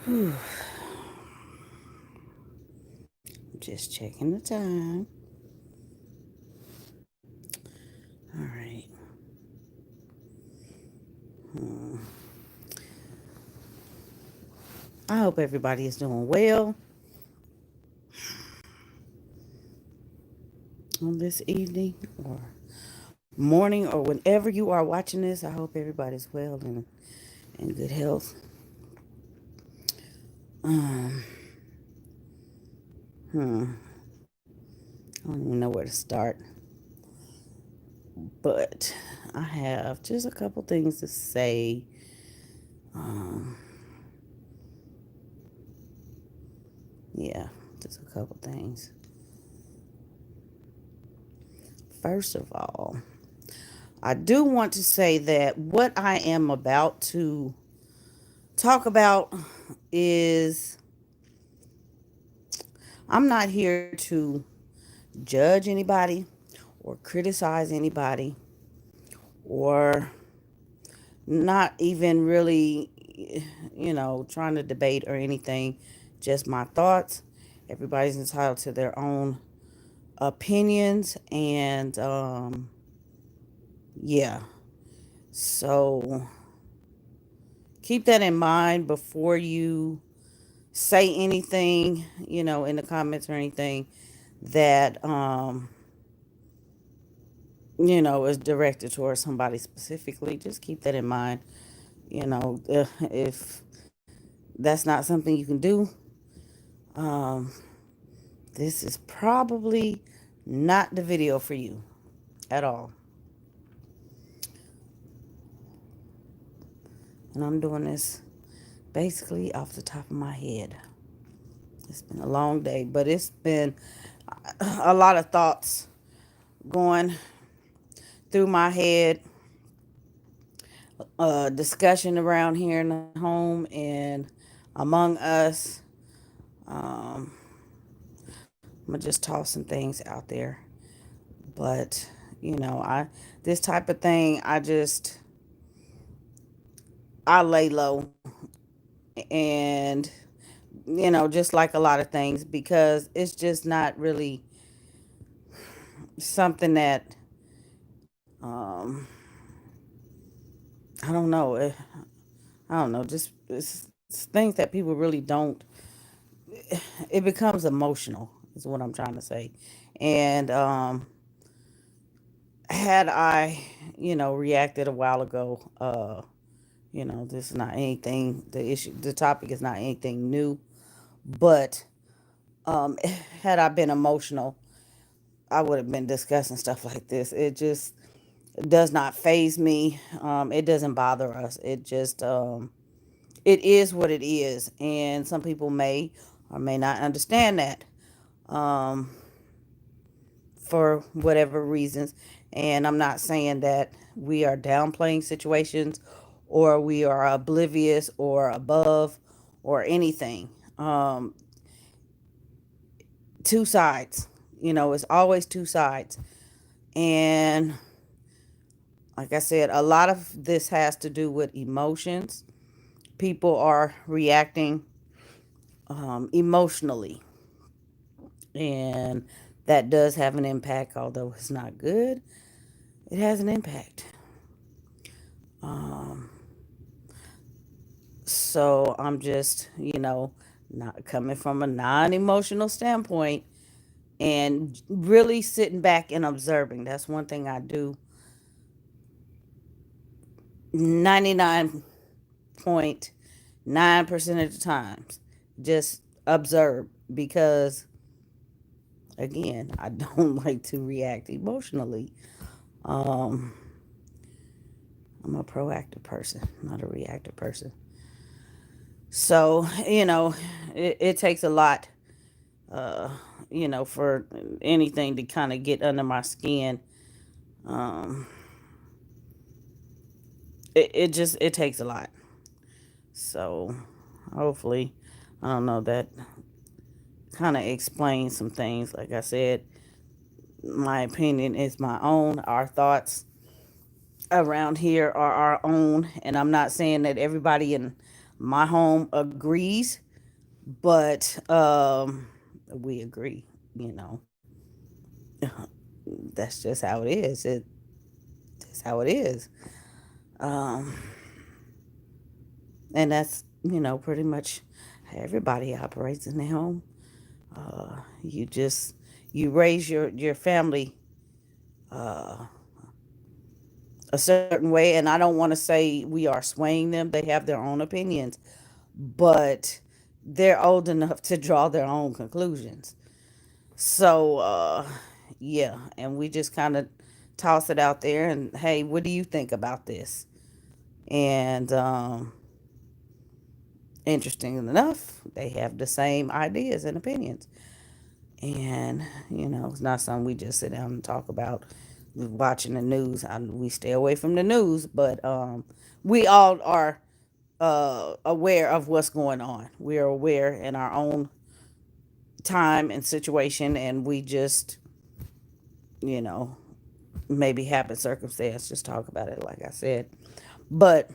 Whew. Just checking the time. All right. Hmm. I hope everybody is doing well on this evening or morning or whenever you are watching this. I hope everybody's well and in good health. Um, hmm. I don't even know where to start, but I have just a couple things to say. Um, yeah, just a couple things. First of all, I do want to say that what I am about to talk about is I'm not here to judge anybody or criticize anybody or not even really, trying to debate or anything. Just my thoughts. Everybody's entitled to their own opinions, and yeah. So keep that in mind before you say anything, in the comments or anything that is directed towards somebody specifically. Just keep that in mind. If that's not something you can do, um, this is probably not the video for you at all. And I'm doing this basically off the top of my head. It's been a long day, but it's been a lot of thoughts going through my head, discussion around here in the home and among us. Um, I'm gonna just toss some things out there, but I this type of thing, I lay low and just like a lot of things because it's just not really something that um I don't know. I don't know. Just it's things that people really don't. It becomes emotional. Is what I'm trying to say. And had I, reacted a while ago, this is not anything. The topic is not anything new. But had I been emotional, I would have been discussing stuff like this. It just does not phase me. It doesn't bother us. It is what it is, and some people may or may not understand that um, for whatever reasons. And I'm not saying that we are downplaying situations or we are oblivious or above or anything. Two sides, it's always two sides. And like I said, a lot of this has to do with emotions. People are reacting emotionally, and that does have an impact, although it's not good. It has an impact. Um, so I'm just, not coming from a non emotional standpoint and really sitting back and observing. That's one thing I do 99.9% of the times. Just observe because, again, I don't like to react emotionally. Um, I'm a proactive person, not a reactive person. So, it takes a lot, uh, for anything to kind of get under my skin. Um, it takes a lot. So, hopefully, I don't know, that kind of explains some things. Like I said, my opinion is my own. Our thoughts around here are our own, and I'm not saying that everybody in My home agrees, but we agree, you know. That's just how it is. That's how it is. Um, and that's, pretty much how everybody operates in their home. You just you raise your family uh, a certain way, and I don't want to say we are swaying them. They have their own opinions, but they're old enough to draw their own conclusions. So, yeah, and we just kind of toss it out there and, hey, what do you think about this? And interesting enough, they have the same ideas and opinions. And, it's not something we just sit down and talk about watching the news. We stay away from the news, but we all are aware of what's going on. We are aware in our own time and situation, and we just, you know, maybe happen circumstance, just talk about it, like I said. But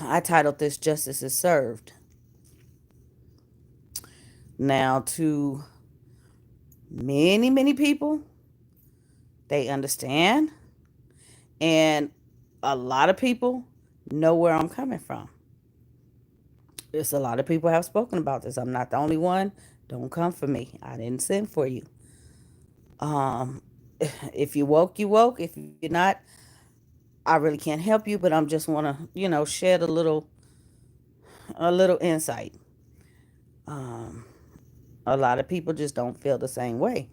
I titled this Justice is Served. Now, to many, many people, they understand, and a lot of people know where I'm coming from. There's a lot of people have spoken about this. I'm not the only one. Don't come for me. I didn't send for you. Um, if you woke, you woke. If you're not, I really can't help you. But I'm just want to, shed a little insight. Um, a lot of people just don't feel the same way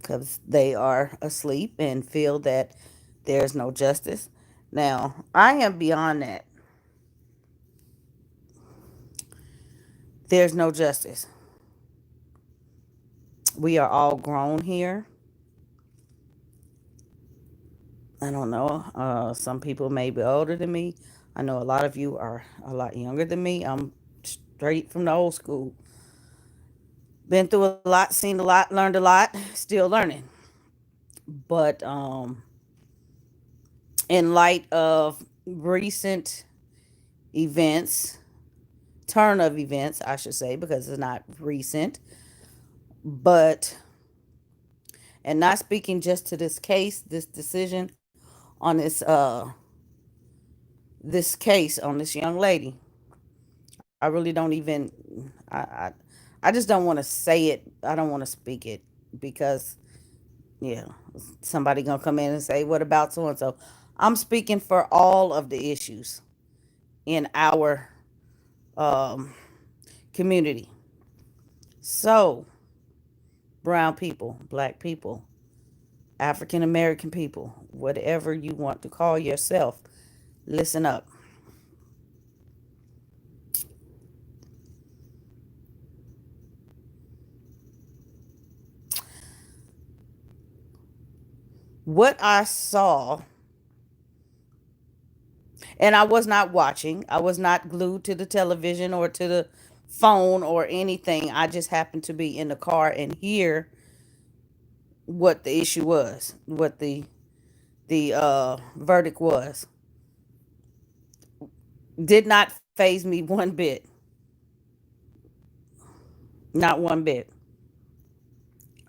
because they are asleep and feel that there's no justice. Now, I am beyond that. There's no justice. We are all grown here. I don't know. Some people may be older than me. I know a lot of you are a lot younger than me. I'm straight from the old school. Been through a lot, seen a lot, learned a lot, still learning. But in light of recent events, turn of events, I should say, because it's not recent, but and not speaking just to this case, this decision on this case on this young lady. I really don't even I just don't want to say it. I don't want to speak it because yeah, somebody gonna come in and say, "What about so and so?" I'm speaking for all of the issues in our um, community. So, brown people, black people, African American people, whatever you want to call yourself, listen up. What I saw, and I was not watching, I was not glued to the television or to the phone or anything. I just happened to be in the car and hear what the issue was, what the verdict was. Did not phase me one bit, not one bit.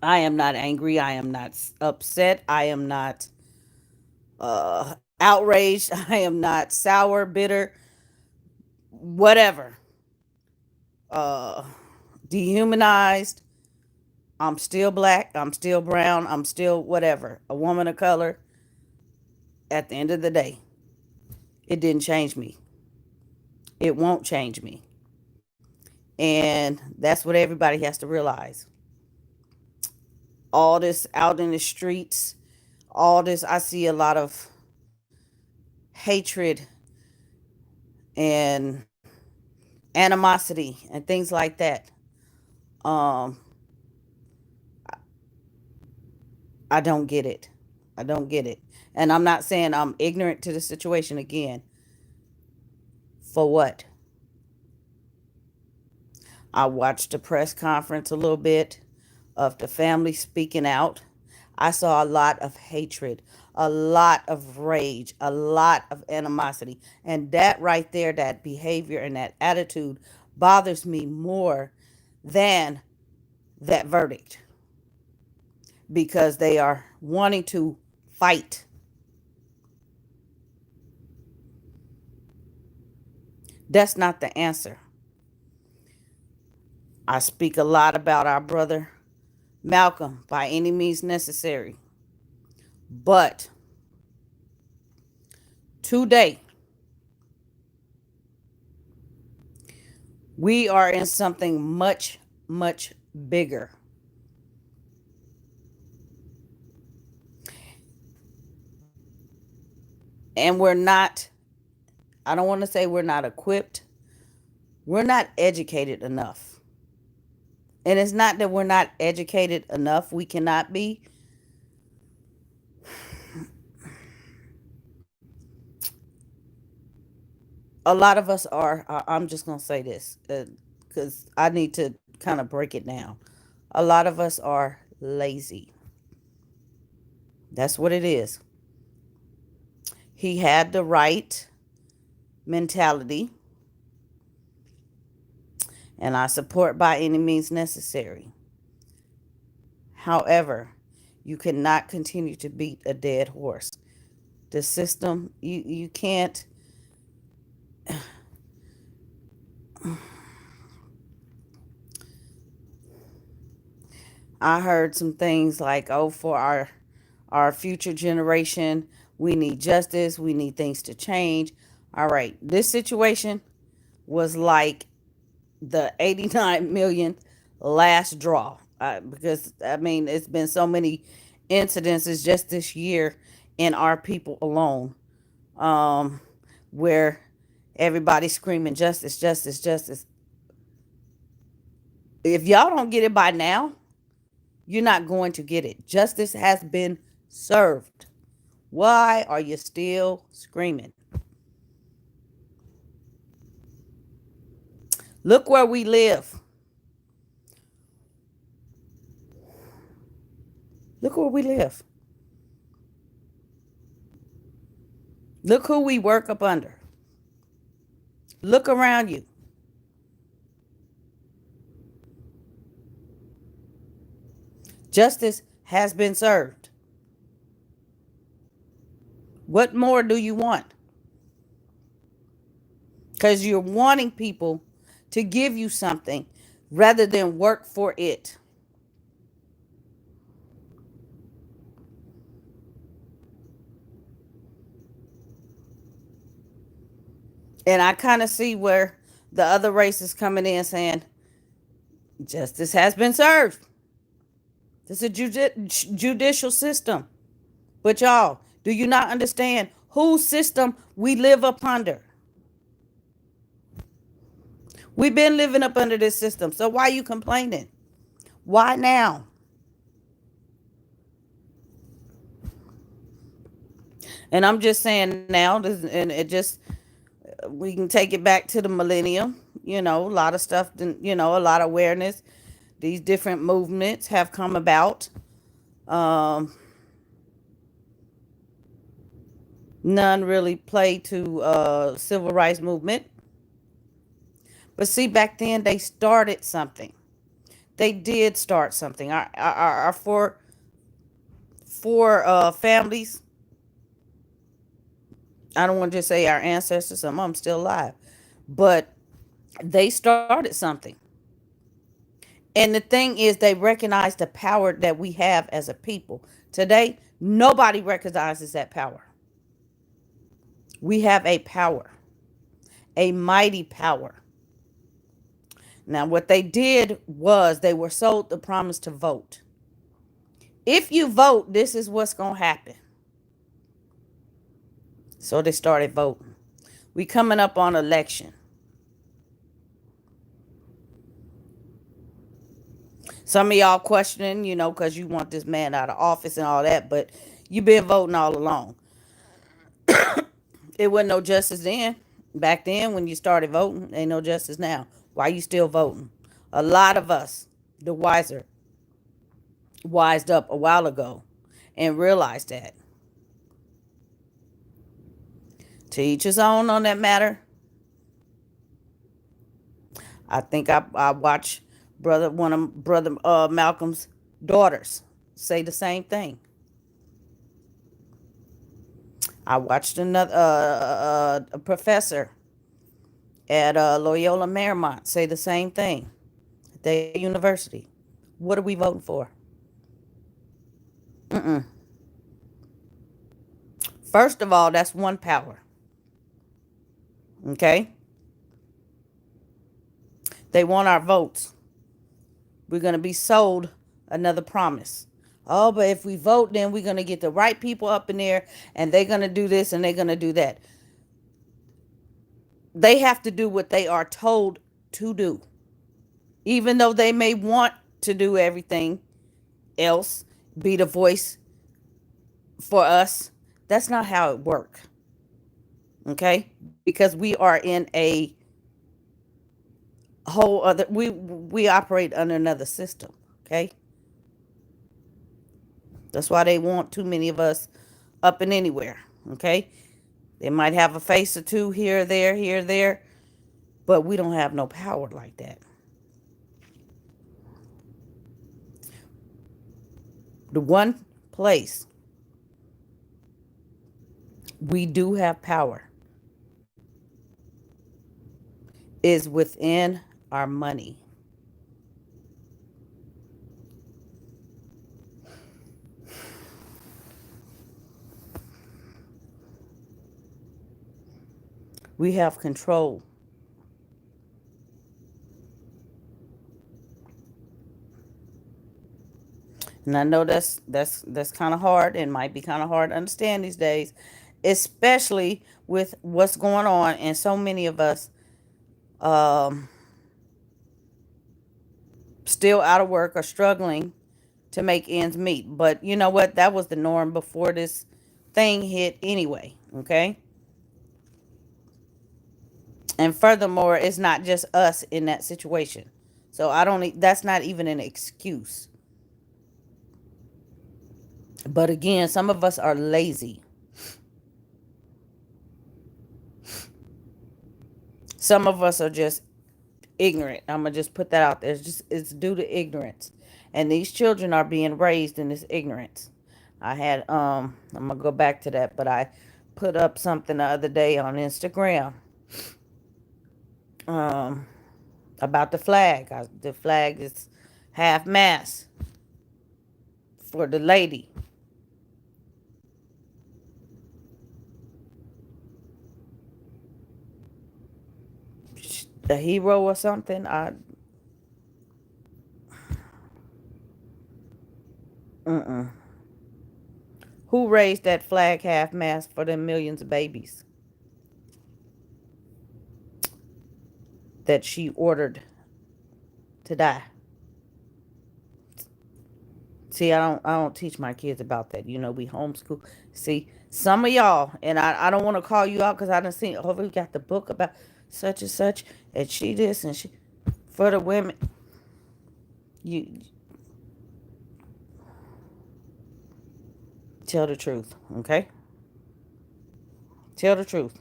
I am not angry. I am not upset. I am not outraged. I am not sour, bitter, whatever. Uh, Dehumanized. I'm still black. I'm still brown. I'm still whatever. A woman of color. At the end of the day, it didn't change me. It won't change me. And that's what everybody has to realize. All this out in the streets, all this, I see a lot of hatred and animosity and things like that. Um, I don't get it. I don't get it. And I'm not saying I'm ignorant to the situation again. For what? I watched the press conference a little bit of the family speaking out. I saw a lot of hatred, a lot of rage, a lot of animosity. And that right there, that behavior and that attitude bothers me more than that verdict, because they are wanting to fight. That's not the answer. I speak a lot about our brother Malcolm by any means necessary. But today, we are in something much, much bigger. And we're not, I don't want to say we're not equipped, we're not educated enough. And it's not that we're not educated enough, we cannot be. A lot of us are, I'm just going to say this because I need to kind of break it down. A lot of us are lazy. That's what it is. He had the right mentality, and I support by any means necessary. However, you cannot continue to beat a dead horse. The system, you can't. I heard some things like, oh, for our future generation, we need justice, we need things to change. All right, this situation was like the 89 millionth last draw. Because I mean, it's been so many incidences just this year in our people alone, um, where everybody's screaming justice, justice, justice. If y'all don't get it by now, you're not going to get it. Justice has been served. Why are you still screaming? Look where we live. Look where we live. Look who we work up under. Look around you. Justice has been served. What more do you want? Because you're wanting people to give you something rather than work for it. And I kind of see where the other race is coming in saying, justice has been served. This is a judicial system. But y'all, do you not understand whose system we live up under? We've been living up under this system. So why are you complaining? Why now? And I'm just saying now, and it just, we can take it back to the millennium. You know, a lot of stuff, a lot of awareness. These different movements have come about. Um, None really play to civil rights movement. But see, back then they started something. They did start something. Our four families. I don't want to just say our ancestors. Some of them still alive, but they started something. And the thing is, they recognize the power that we have as a people. Today, nobody recognizes that power. We have a power, a mighty power. Now, what they did was they were sold the promise to vote. If you vote, this is what's going to happen. So they started voting. We coming up on election. Some of y'all questioning, because you want this man out of office and all that, but you've been voting all along. It wasn't no justice then. Back then, when you started voting, ain't no justice now. Why you still voting? A lot of us, the wised up a while ago. and realize that. To each his own on that matter. I think I watched one of brother Malcolm's daughters say the same thing. I watched another a professor at Loyola Marymount say the same thing. They university. What are we voting for? Mm-mm. First of all, that's one power. Okay, they want our votes. We're gonna be sold another promise. Oh, but if we vote, then we're gonna get the right people up in there, and they're gonna do this and they're gonna do that. They have to do what they are told to do, even though they may want to do everything else, be the voice for us. That's not how it works. Okay, because we are in a whole other, we operate under another system. Okay, that's why they want too many of us up and anywhere. Okay, they might have a face or two here, there, but we don't have no power like that. The one place we do have power is within our money. We have control. And I know that's kind of hard and might be kind of hard to understand these days, especially with what's going on and so many of us um, still out of work or struggling to make ends meet. But you know what? That was the norm before this thing hit anyway. Okay. And furthermore, it's not just us in that situation. So I don't, that's not even an excuse. But again, some of us are lazy. Some of us are just ignorant. I'm gonna just put that out there. It's due to ignorance. And these children are being raised in this ignorance. I had I'm gonna go back to that, but I put up something the other day on Instagram um about the flag. The flag is half mast for the lady. The hero or something. I mm-mm. Who raised that flag half mast for the millions of babies that she ordered to die? See, I don't teach my kids about that. You know, we homeschool. See, some of y'all, and I don't want to call you out because I done seen, oh, we got the book about such and such, and she this and she, for the women. You tell the truth, okay? Tell the truth.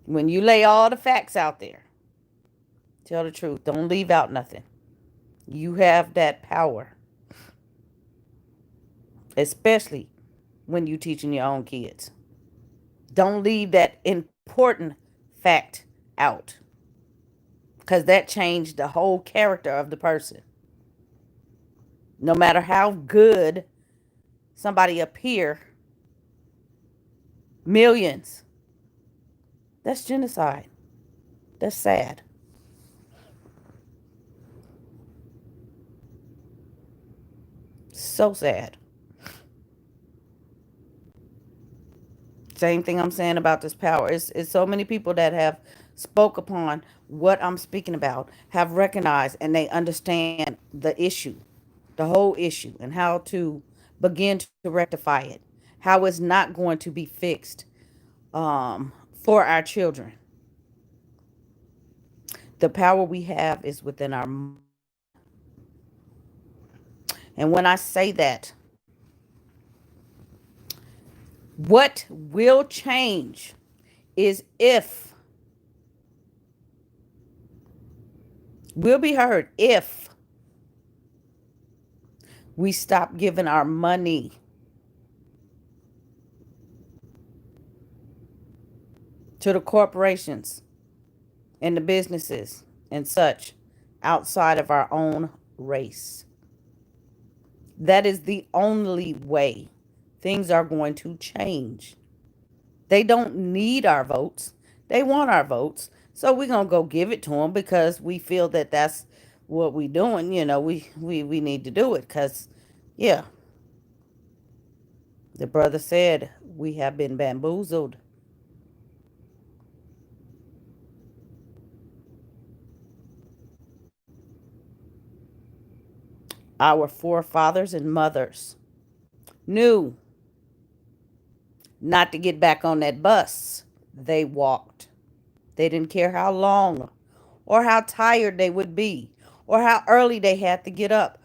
When you lay all the facts out there, tell the truth. Don't leave out nothing. You have that power, especially when you teaching your own kids. Don't leave that important fact out because that changed the whole character of the person. No matter how good somebody appear, millions. That's genocide. That's sad. So sad. Same thing I'm saying about this power. It's so many people that have spoke upon what I'm speaking about, have recognized and they understand the issue, the whole issue, and how to begin to rectify it. How it's not going to be fixed for our children. The power we have is within our. And when I say that, What will change is if we'll be heard if we stop giving our money to the corporations and the businesses and such outside of our own race. That is the only way things are going to change. They don't need our votes. They want our votes. So we're going to go give it to them because we feel that that's what we're doing. We need to do it because, yeah, the brother said we have been bamboozled. Our forefathers and mothers knew not to get back on that bus. They walked. They didn't care how long or how tired they would be or how early they had to get up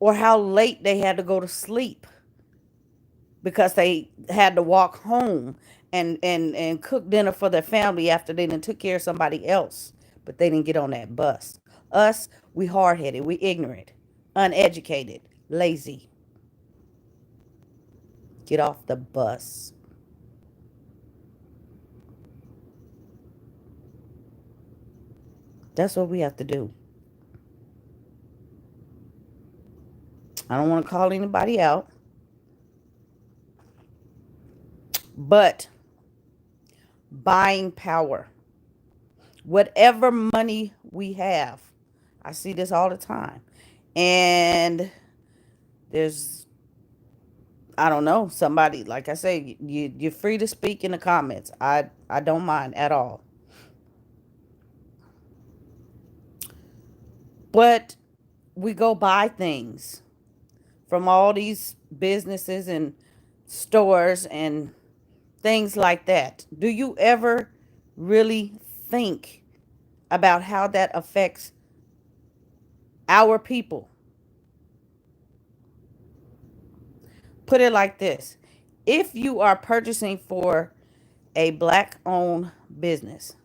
or how late they had to go to sleep because they had to walk home and cook dinner for their family after they done took care of somebody else. But they didn't get on that bus. Us, we hard headed, we ignorant, uneducated, lazy. Get off the bus. That's what we have to do. I don't want to call anybody out, but buying power, whatever money we have, I see this all the time. And there's, I don't know, somebody, like I say, you're free to speak in the comments. I don't mind at all. But we go buy things from all these businesses and stores and things like that. Do you ever really think about how that affects our people? Put it like this. If you are purchasing for a black owned business,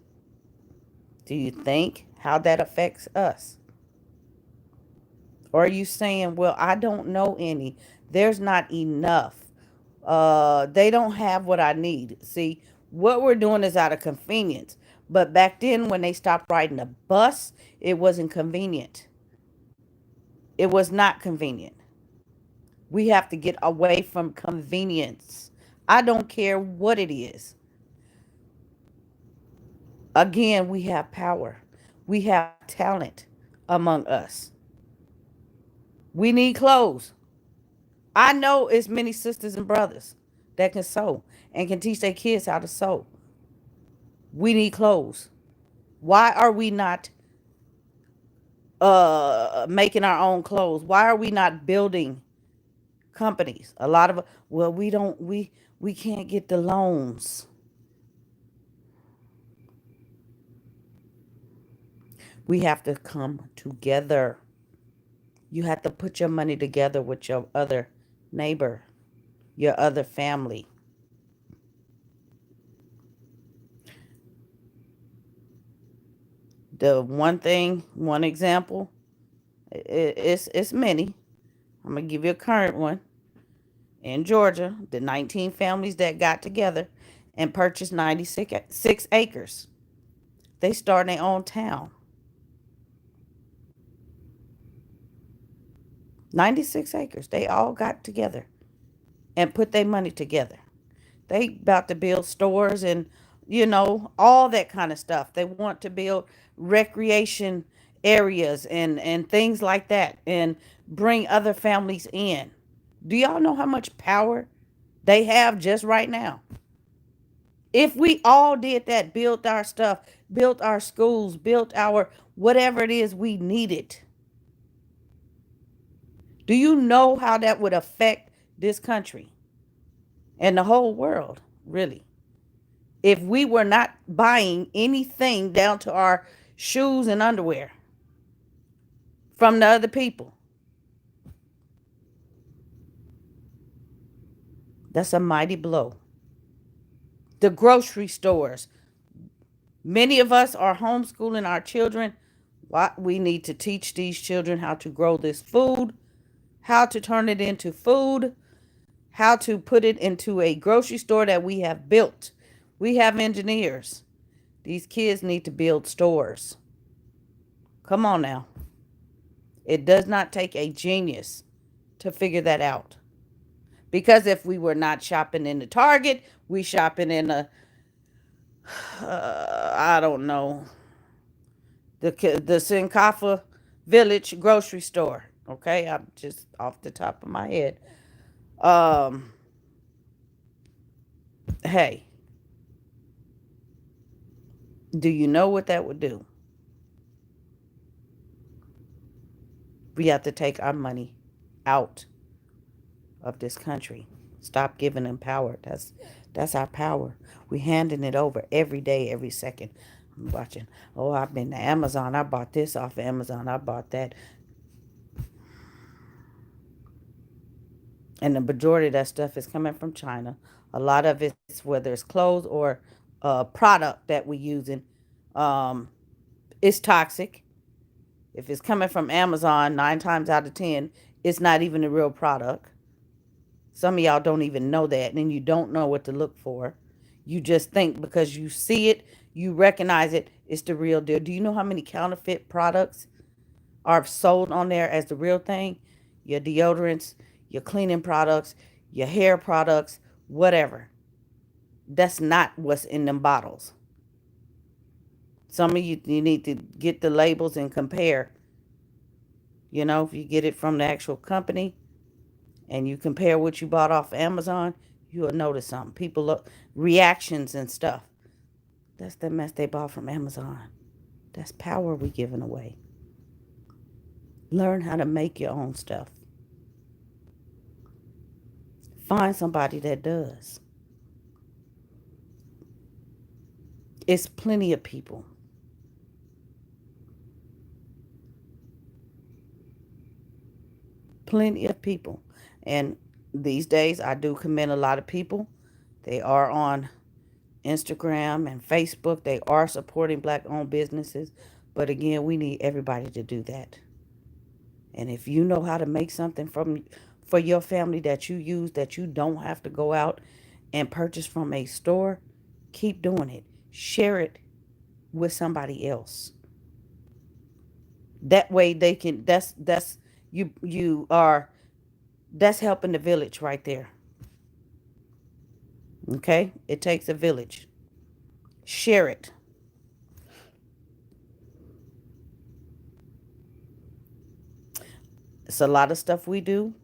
do you think how that affects us? Or are you saying, well, I don't know any. There's not enough. They don't have what I need. See, what we're doing is out of convenience. But back then, when they stopped riding the bus, it wasn't convenient. It was not convenient. We have to get away from convenience. I don't care what it is. Again, we have power. We have talent among us. We need clothes. I know it's many sisters and brothers that can sew and can teach their kids how to sew. We need clothes. Why are we not making our own clothes? Why are we not building companies? A lot of, well, we can't get the loans. We have to come together. You have to put your money together with your other neighbor, your other family. The one thing, one example, it's many. I'm gonna give you a current one. In Georgia, the 19 families that got together and purchased 96 acres. They started their own town. 96 acres. They all got together and put their money together. They about to build stores and all that kind of stuff. They want to build recreation areas and things like that and bring other families in. Do y'all know how much power they have just right now? If we all did that, built our stuff, built our schools, built our whatever it is we needed, do you know how that would affect this country and the whole world, really? If we were not buying anything down to our shoes and underwear from the other people, that's a mighty blow. The grocery stores. Many of us are homeschooling our children. What we need to teach these children how to grow this food, how to turn it into food, how to put it into a grocery store that we have built. We have engineers. These kids need to build stores. Come on now. It does not take a genius to figure that out. Because if we were not shopping in the Target, we shopping in a, I don't know, the Sinkafa Village grocery store. Okay, I'm just off the top of my head. Um, hey, do you know what that would do? We have to take our money out of this country. Stop giving them power. That's our power. We handing it over every day, every second. I'm watching. Oh, I've been to Amazon. I bought this off of Amazon. I bought that. And the majority of that stuff is coming from China. A lot of it's whether it's clothes or product that we're using. Um, it's toxic. If it's coming from Amazon, 9 times out of 10, it's not even a real product. Some of y'all don't even know that, and you don't know what to look for. You just think because you see it, you recognize it, it's the real deal. Do you know how many counterfeit products are sold on there as the real thing? Your deodorants, your cleaning products, your hair products, whatever. That's not what's in them bottles. Some of you need to get the labels and compare. If you get it from the actual company and you compare what you bought off Amazon, you'll notice something. People look reactions and stuff. That's the mess they bought from Amazon. That's power we giving away. Learn how to make your own stuff. Find somebody that does. It's plenty of people. Plenty of people. And these days, I do commend a lot of people. They are on Instagram and Facebook. They are supporting black owned businesses. But again, we need everybody to do that. And if you know how to make something for your family that you use, that you don't have to go out and purchase from a store, keep doing it. Share it with somebody else. That way they can that's you are that's helping the village right there. Okay? It takes a village. Share it. It's a lot of stuff we do,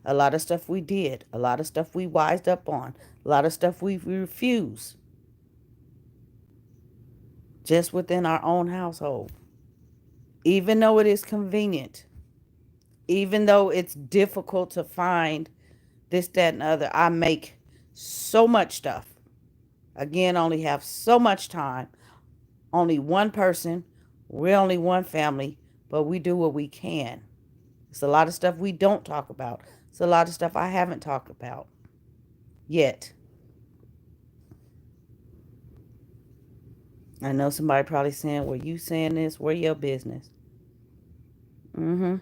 a lot of stuff we did, a lot of stuff we wised up on, a lot of stuff we refuse just within our own household. Even though it is convenient, even though it's difficult to find this, that, and other, I make so much stuff. Again, only have so much time. Only one person. We're only one family, but we do what we can. It's a lot of stuff we don't talk about. It's a lot of stuff I haven't talked about yet. I know somebody probably saying, well, you saying this? Where your business? Mm-hmm.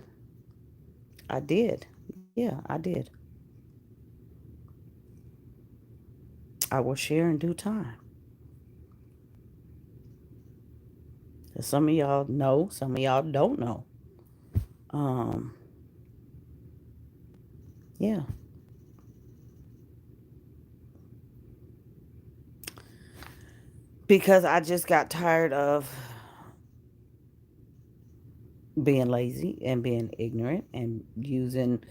I did. Yeah, I did. I will share in due time. Some of y'all know, some of y'all don't know. Um, yeah. Because I just got tired of being lazy and being ignorant and using,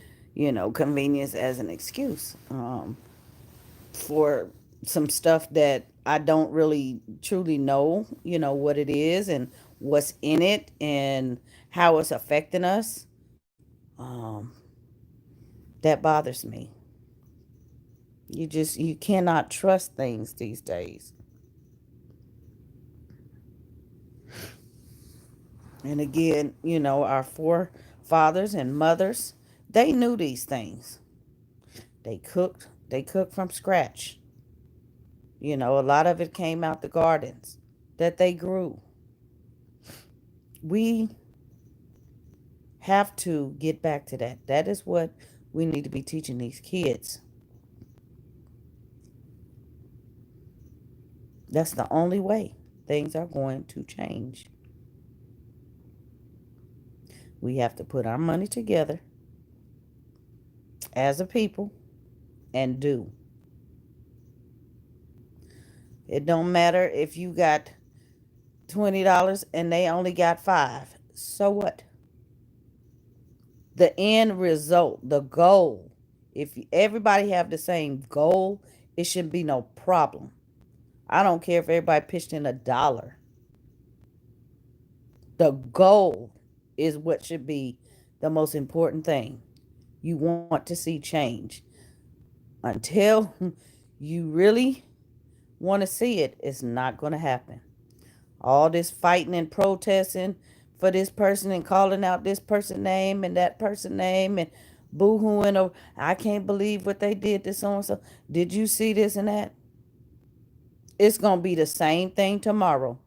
convenience as an excuse for some stuff that I don't really truly know, what it is and what's in it and how it's affecting us. Um, that bothers me. You cannot trust things these days. And again, our forefathers and mothers, they knew these things. They cooked from scratch. A lot of it came out the gardens that they grew. We have to get back to that. That is what we need to be teaching these kids. That's the only way things are going to change. We have to put our money together as a people and do. It don't matter if you got $20 and they only got five. So what? The end result, the goal. If everybody have the same goal, it shouldn't be no problem. I don't care if everybody pitched in $1. The goal is what should be the most important thing. You want to see change. Until you really want to see it, it's not going to happen. All this fighting and protesting for this person and calling out this person name and that person name and boo-hooing over, I can't believe what they did to so and so. Did you see this and that? It's going to be the same thing tomorrow.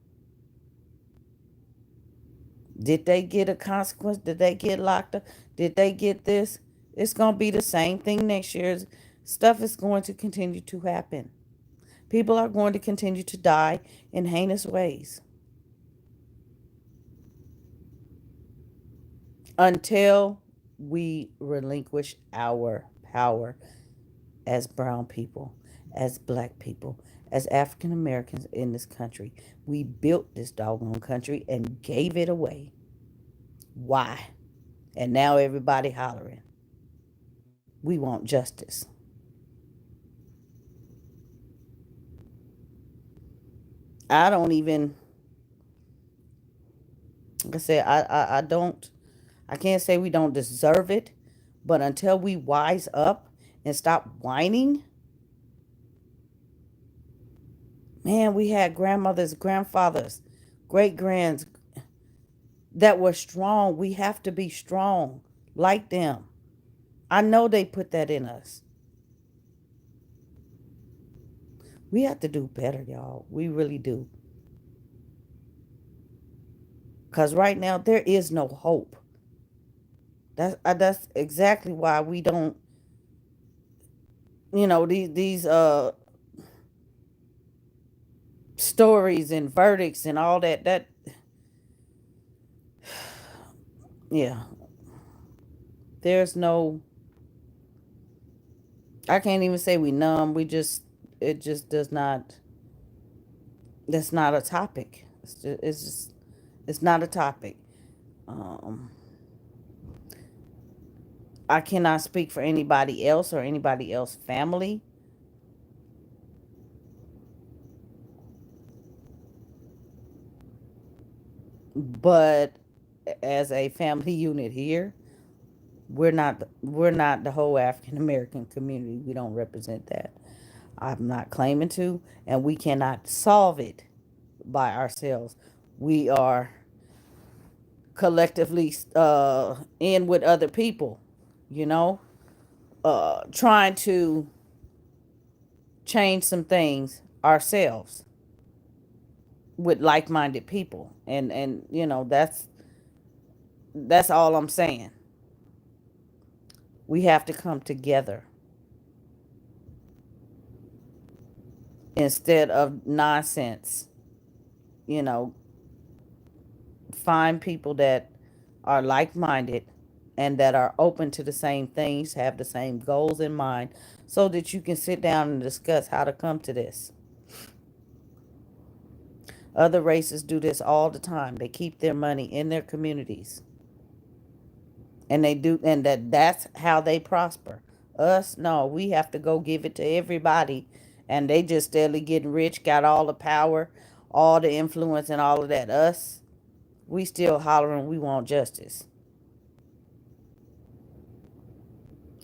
Did they get a consequence? Did they get locked up? Did they get this? It's going to be the same thing next year. Stuff is going to continue to happen. People are going to continue to die in heinous ways until we relinquish our power as brown people, as black people, as African Americans in this country. We built this doggone country and gave it away. Why? And now everybody hollering. We want justice. I don't even, like I said, I don't, I can't say we don't deserve it, but until we wise up and stop whining, man, we had grandmothers, grandfathers, great grands that were strong. We have to be strong like them. I know they put that in us. We have to do better, y'all. We really do. Because right now, there is no hope. That's exactly why we don't, these stories and verdicts and all that, yeah, there's no, I can't even say we numb. It just does not, that's not a topic. It's not a topic. Um, I cannot speak for anybody else or anybody else family, but as a family unit here, we're not the whole African American community. We don't represent that. I'm not claiming to, and we cannot solve it by ourselves. We are collectively in with other people, you know, trying to change some things ourselves with like-minded people, and that's all I'm saying. We have to come together instead of nonsense. You know, find people that are like-minded and that are open to the same things, have the same goals in mind, so that you can sit down and discuss how to come to this. Other races do this all the time. They keep their money in their communities. And they do, and that's how they prosper. Us, no, we have to go give it to everybody, and they just steadily getting rich, got all the power, all the influence and all of that. Us, we still hollering we want justice.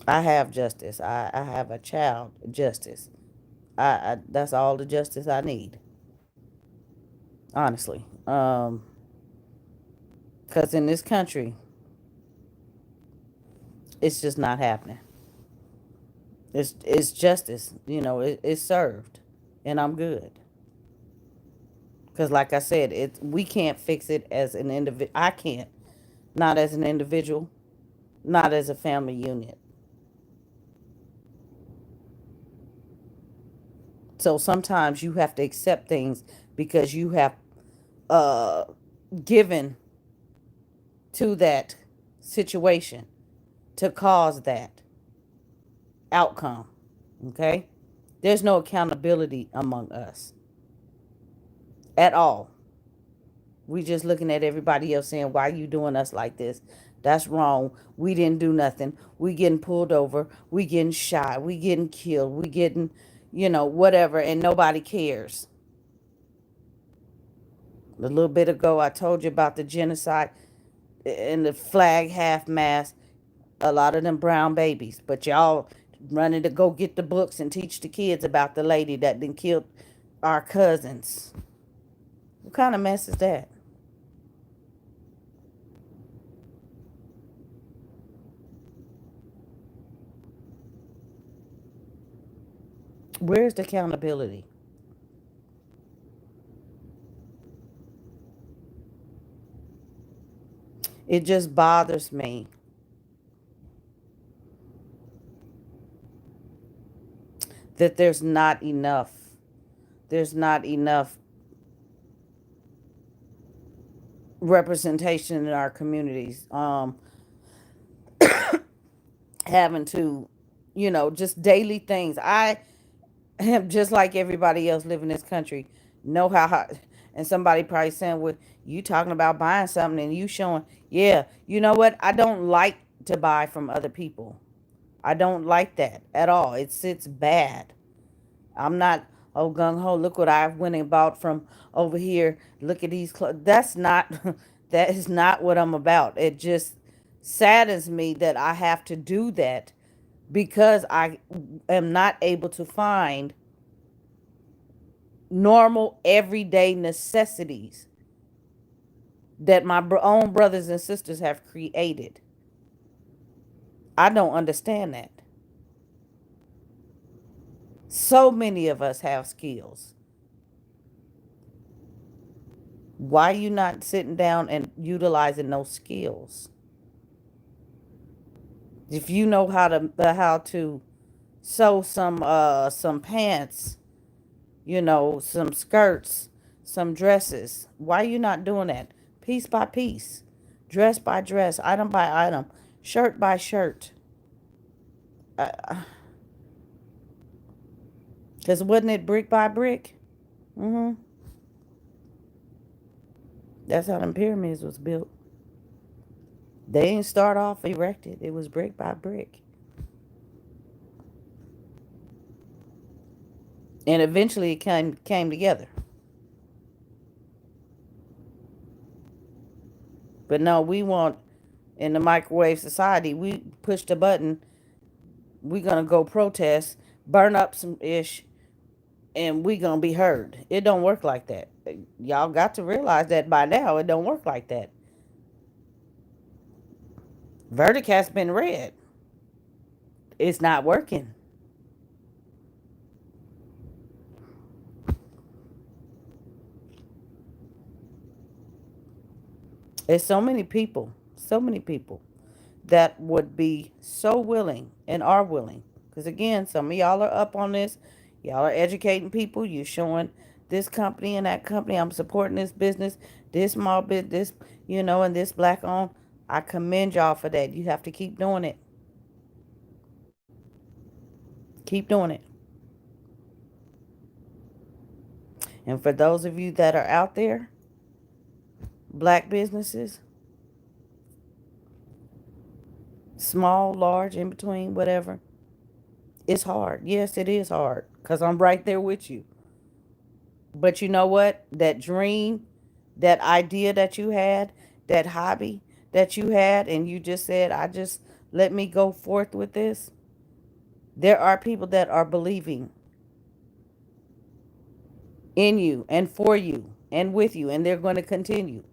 I have justice. I have a child justice. I that's all the justice I need, honestly. Because in this country, it's just not happening. It's justice, it's served and I'm good. Because, like I said, we can't fix it as an individual. I can't. Not as an individual, not as a family unit. So sometimes you have to accept things because you have uh, given to that situation to cause that outcome. Okay? There's no accountability among us at all. We just looking at everybody else saying, why you doing us like this? That's wrong. We didn't do nothing. We getting pulled over. We getting shot. We getting killed. We getting, whatever. And nobody cares. A little bit ago, I told you about the genocide and the flag half mast. A lot of them brown babies. But y'all running to go get the books and teach the kids about the lady that then killed our cousins. What kind of mess is that? Where's the accountability? It just bothers me that there's not enough representation in our communities. Having to, just daily things. I am just like everybody else living in this country. Know how, and somebody probably saying, "Well, you talking about buying something and you showing, yeah, you know what? I don't like to buy from other people. I don't like that at all. It's bad. I'm not, oh, gung ho. Look what I went and bought from over here. Look at these clothes. That's not that is not what I'm about. It just saddens me that I have to do that because I am not able to find normal everyday necessities that my own brothers and sisters have created. I don't understand that. So many of us have skills. Why are you not sitting down and utilizing those skills? If you know how to sew some pants, some skirts, some dresses, why are you not doing that? Piece by piece, dress by dress, item by item, shirt by shirt. Because wasn't it brick by brick? Mm-hmm. That's how them pyramids was built. They didn't start off erected. It was brick by brick. And eventually it came together. But no, we want in the microwave society, we push the button, we gonna go protest, burn up some ish, and we gonna be heard. It don't work like that. Y'all got to realize that by now. It don't work like that. Verdict has been read. It's not working. There's so many people that would be so willing and are willing. Because again, some of y'all are up on this. Y'all are educating people. You're showing this company and that company. I'm supporting this business, this small business, and this black owned. I commend y'all for that. You have to keep doing it. Keep doing it. And for those of you that are out there, black businesses, small, large, in between, whatever, it's hard. Yes, it is hard because I'm right there with you. But you know what? That dream, that idea that you had, that hobby that you had, and you just said, I just let me go forth with this. There are people that are believing in you and for you and with you, and they're going to continue.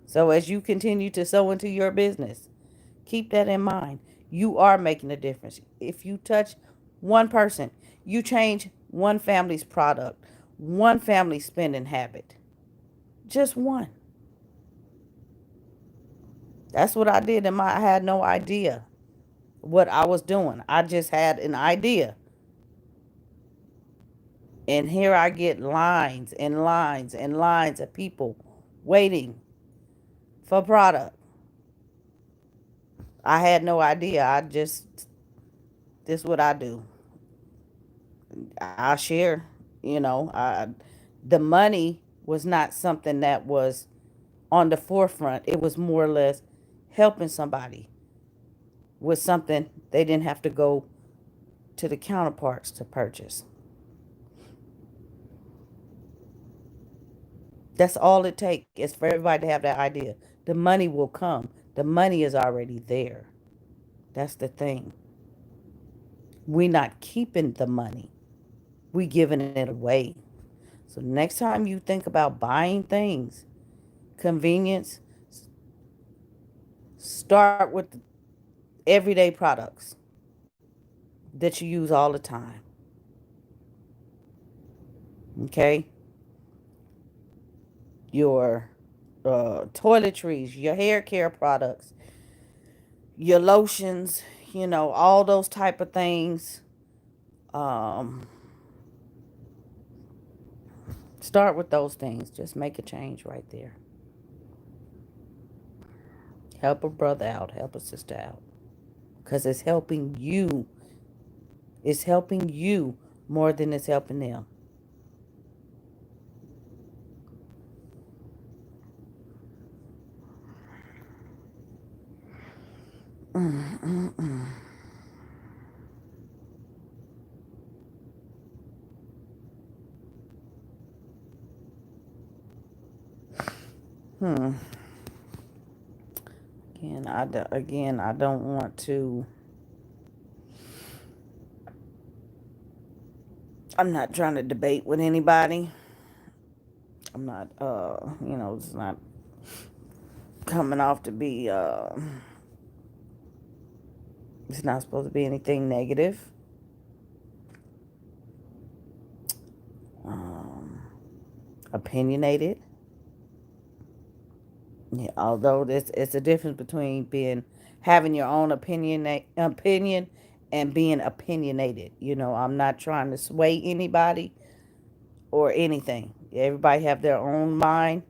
So as you continue to sow into your business, keep that in mind. You are making a difference. If you touch one person, you change one family's product, one family's spending habit. Just one. That's what I did. I had no idea what I was doing. I just had an idea. And here I get lines and lines and lines of people waiting for product. I had no idea. This is what I do. I share, the money was not something that was on the forefront. It was more or less helping somebody with something they didn't have to go to the counterparts to purchase. That's all it takes is for everybody to have that idea. The money will come. The money is already there. That's the thing. We're not keeping the money. We giving it away. So next time you think about buying things, convenience, start with everyday products that you use all the time. Okay? Your toiletries, your hair care products, your lotions, all those type of things. Um, Start with those things. Just make a change right there. Help a brother out, help a sister out. Because it's helping you. It's helping you more than it's helping them. Hmm. Again, I don't want to. I'm not trying to debate with anybody. I'm not. It's not coming off to be. It's not supposed to be anything negative. Um, Opinionated. Yeah, although it's a difference between having your own opinion and being opinionated. I'm not trying to sway anybody or anything. Everybody have their own mind.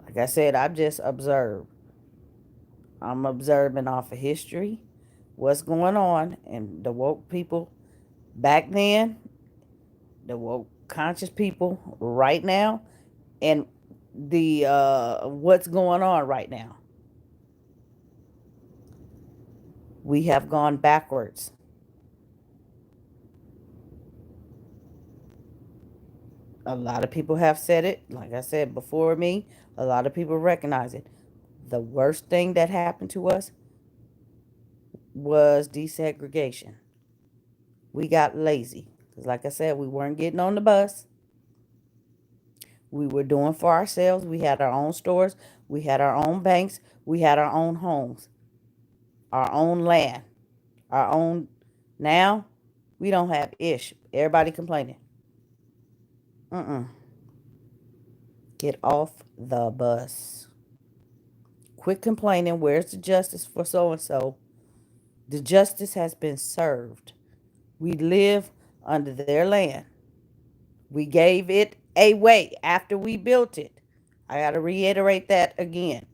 Like I said, I just observe. I'm observing off of history, what's going on, and the woke people back then, the woke conscious people right now, and the what's going on right now. We have gone backwards. A lot of people have said it. Like I said before me, a lot of people recognize it. The worst thing that happened to us was desegregation. We got lazy. Because, like I said, we weren't getting on the bus. We were doing for ourselves. We had our own stores. We had our own banks. We had our own homes, our own land, our own. Now, we don't have ish. Everybody complaining. Mm-mm. Get off the bus. Quit complaining. Where's the justice for so and so? The justice has been served. We live under their land. We gave it away after we built it. I got to reiterate that again.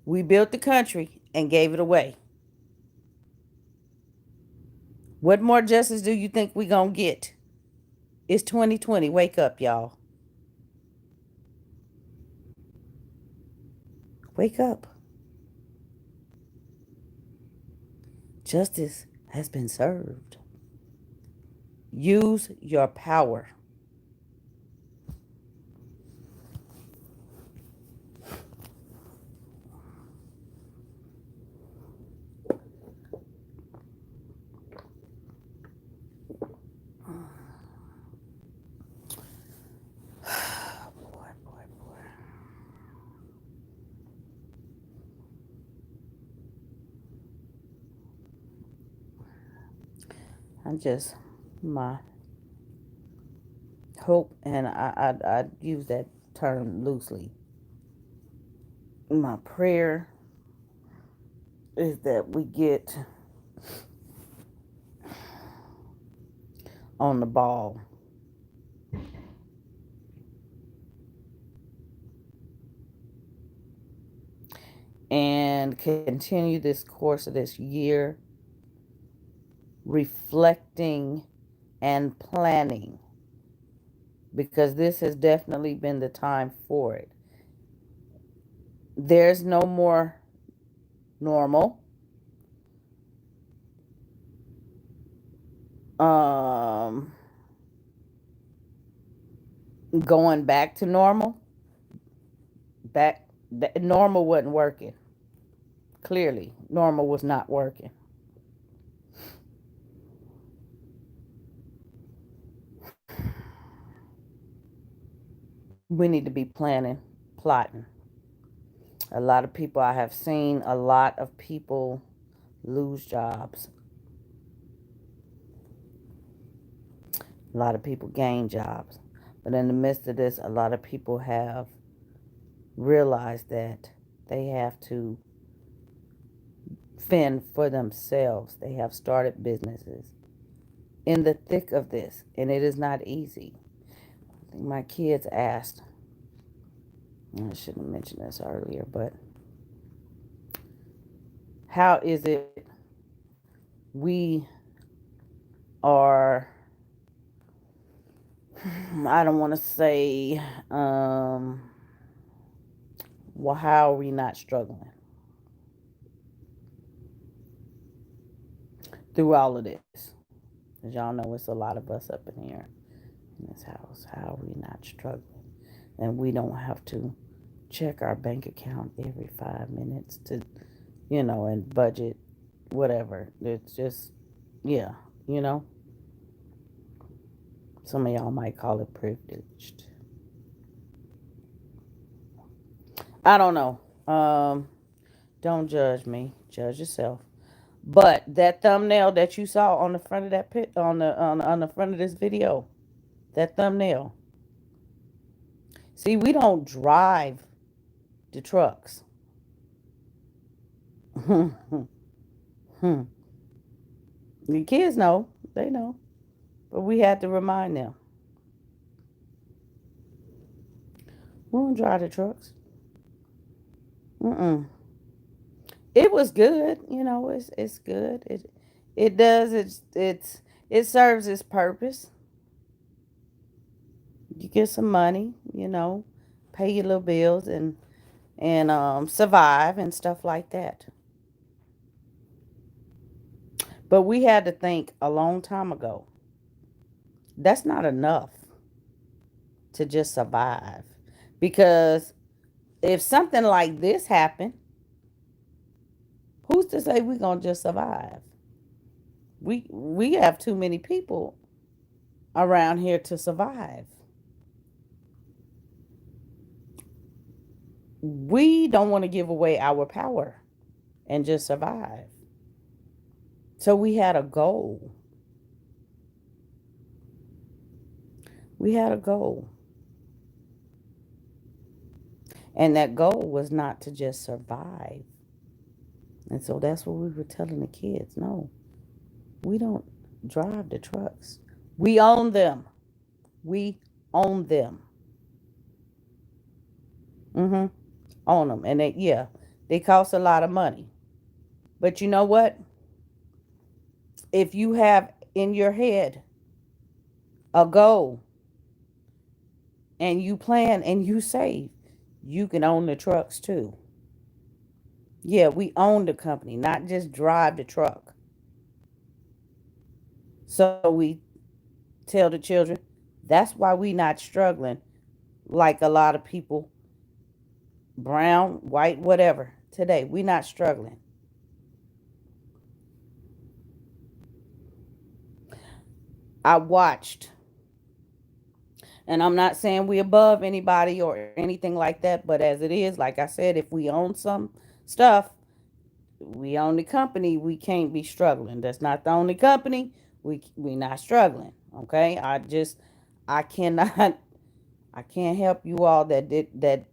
We built the country and gave it away. What more justice do you think we going to get? It's 2020. Wake up, y'all. Wake up. Justice has been served. Use your power. Boy, boy, boy. I just, my hope, and I use that term loosely. My prayer is that we get on the ball and continue this course of this year reflecting and planning, because this has definitely been the time for it. There's no more normal. Um, Going back to normal, normal wasn't working. Clearly, normal was not working. We need to be planning, plotting. A lot of people, I have seen a lot of people lose jobs. A lot of people gain jobs. But in the midst of this, a lot of people have realized that they have to fend for themselves. They have started businesses in the thick of this, and it is not easy. I think my kids asked, I shouldn't have mentioned this earlier, but how is it we are, I don't want to say, well, how are we not struggling through all of this? As y'all know, it's a lot of us up in here in this house. How are we not struggling? And we don't have to check our bank account every 5 minutes to, and budget whatever. It's just, yeah, you know. Some of y'all might call it privileged. I don't know. Don't judge me. Judge yourself. But that thumbnail that you saw on the front of that pit on the front of this video, that thumbnail. See, we don't drive the trucks. The kids know. They know. But we had to remind them. We don't drive the trucks. Mm-mm. It was good. It's good. It does. It serves its purpose. You get some money. Pay your little bills and survive and stuff like that. But we had to think a long time ago. That's not enough to just survive, because if something like this happened, who's to say we're gonna just survive? We have too many people around here to survive. We don't want to give away our power and just survive. So we had a goal. We had a goal. And that goal was not to just survive. And so that's what we were telling the kids. No, we don't drive the trucks. We own them. We own them. Mm-hmm. Own them. And they cost a lot of money. But you know what? If you have in your head a goal and you plan and you save, you can own the trucks too. Yeah, we own the company, not just drive the truck. So we tell the children that's why we not struggling like a lot of people, brown, white, whatever. Today, we not struggling. I watched, and I'm not saying we above anybody or anything like that, but as it is, like I said, if we own some stuff, we own the company, we can't be struggling. That's not the only company. We not struggling. Okay, I cannot I can't help you all that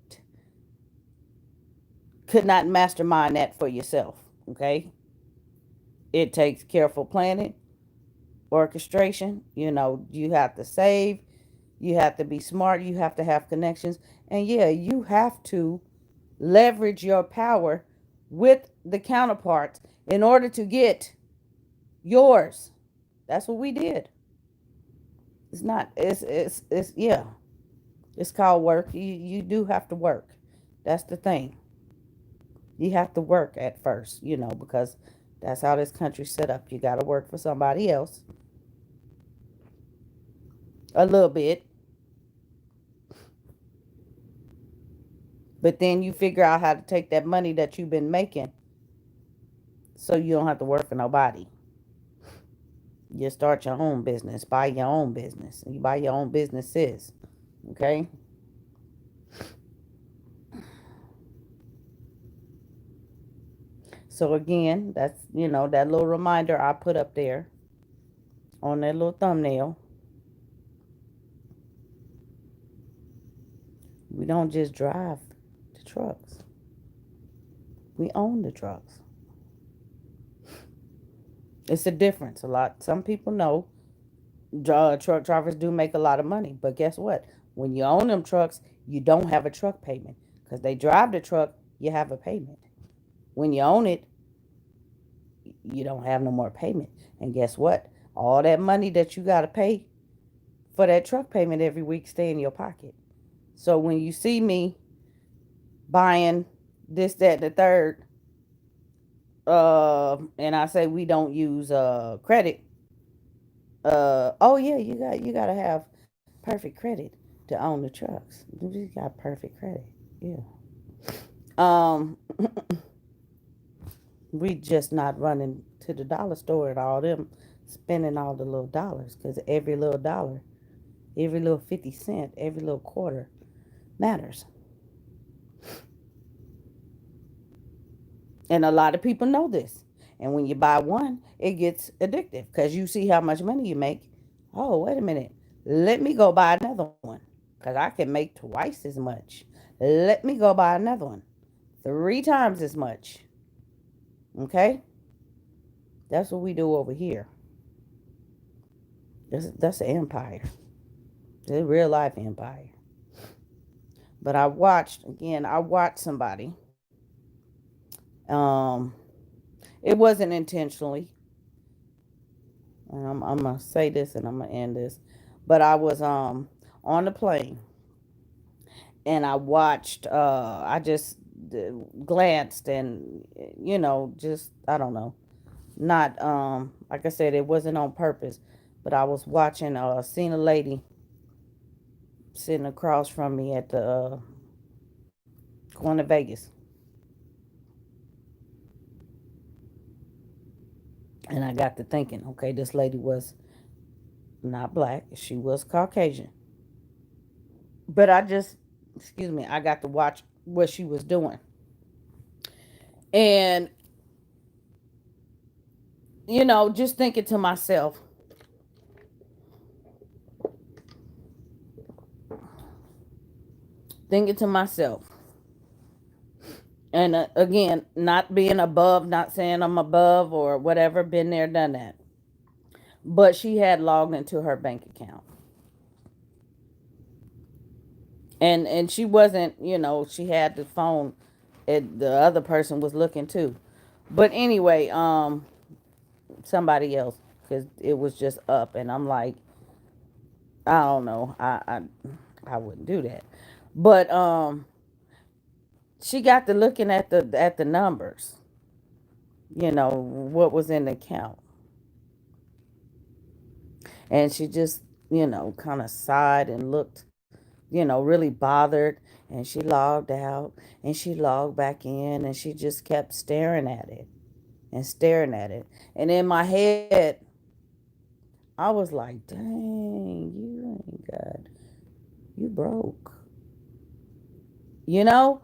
could not mastermind that for yourself. Okay, it takes careful planning, orchestration. You have to save, you have to be smart, you have to have connections, and yeah, you have to leverage your power with the counterparts in order to get yours. That's what we did. It's not. It's yeah. It's called work. You do have to work. That's the thing. You have to work at first, because that's how this country's set up. You got to work for somebody else a little bit, but then you figure out how to take that money that you've been making so you don't have to work for nobody. You start your own business, buy your own business. You buy your own businesses. Okay? So again, that's, that little reminder I put up there on that little thumbnail. We don't just drive the trucks. We own the trucks. It's a difference. Some people know truck drivers do make a lot of money, but guess what? When you own them trucks, you don't have a truck payment because they drive the truck. You have a payment. When you own it, you don't have no more payment. And guess what? All that money that you got to pay for that truck payment every week stay in your pocket. So when you see me buying this, that, and the third, and I say we don't use credit, oh yeah, you gotta have perfect credit to own the trucks. You got perfect credit. Yeah. We just not running to the dollar store and all them spending all the little dollars because every little dollar, every little 50 cent, every little quarter matters. And a lot of people know this. And when you buy one, it gets addictive because you see how much money you make. Oh, wait a minute. Let me go buy another one because I can make twice as much. Let me go buy another one. 3 times as much. Okay? That's what we do over here. That's an empire. It's a real life empire. But I watched somebody. Um, it wasn't intentionally. And I'm gonna say this and I'm gonna end this. But I was on the plane and I watched I just glanced and just I don't know. Not like I said, it wasn't on purpose. But I was watching seen a lady sitting across from me at the going to Vegas. And I got to thinking, okay, this lady was not black. She was Caucasian. But excuse me, I got to watch what she was doing. And, just thinking to myself, and again, not being above, not saying I'm above or whatever, been there, done that. But she had logged into her bank account. And she wasn't, she had the phone. The other person was looking too. But anyway, somebody else, because it was just up, and I'm like, I don't know, I wouldn't do that. But she got to looking at the numbers, what was in the account, and she just kind of sighed and looked, really bothered, and she logged out and she logged back in and she just kept staring at it and staring at it. And in my head, I was like, dang, you ain't got, you broke. You know,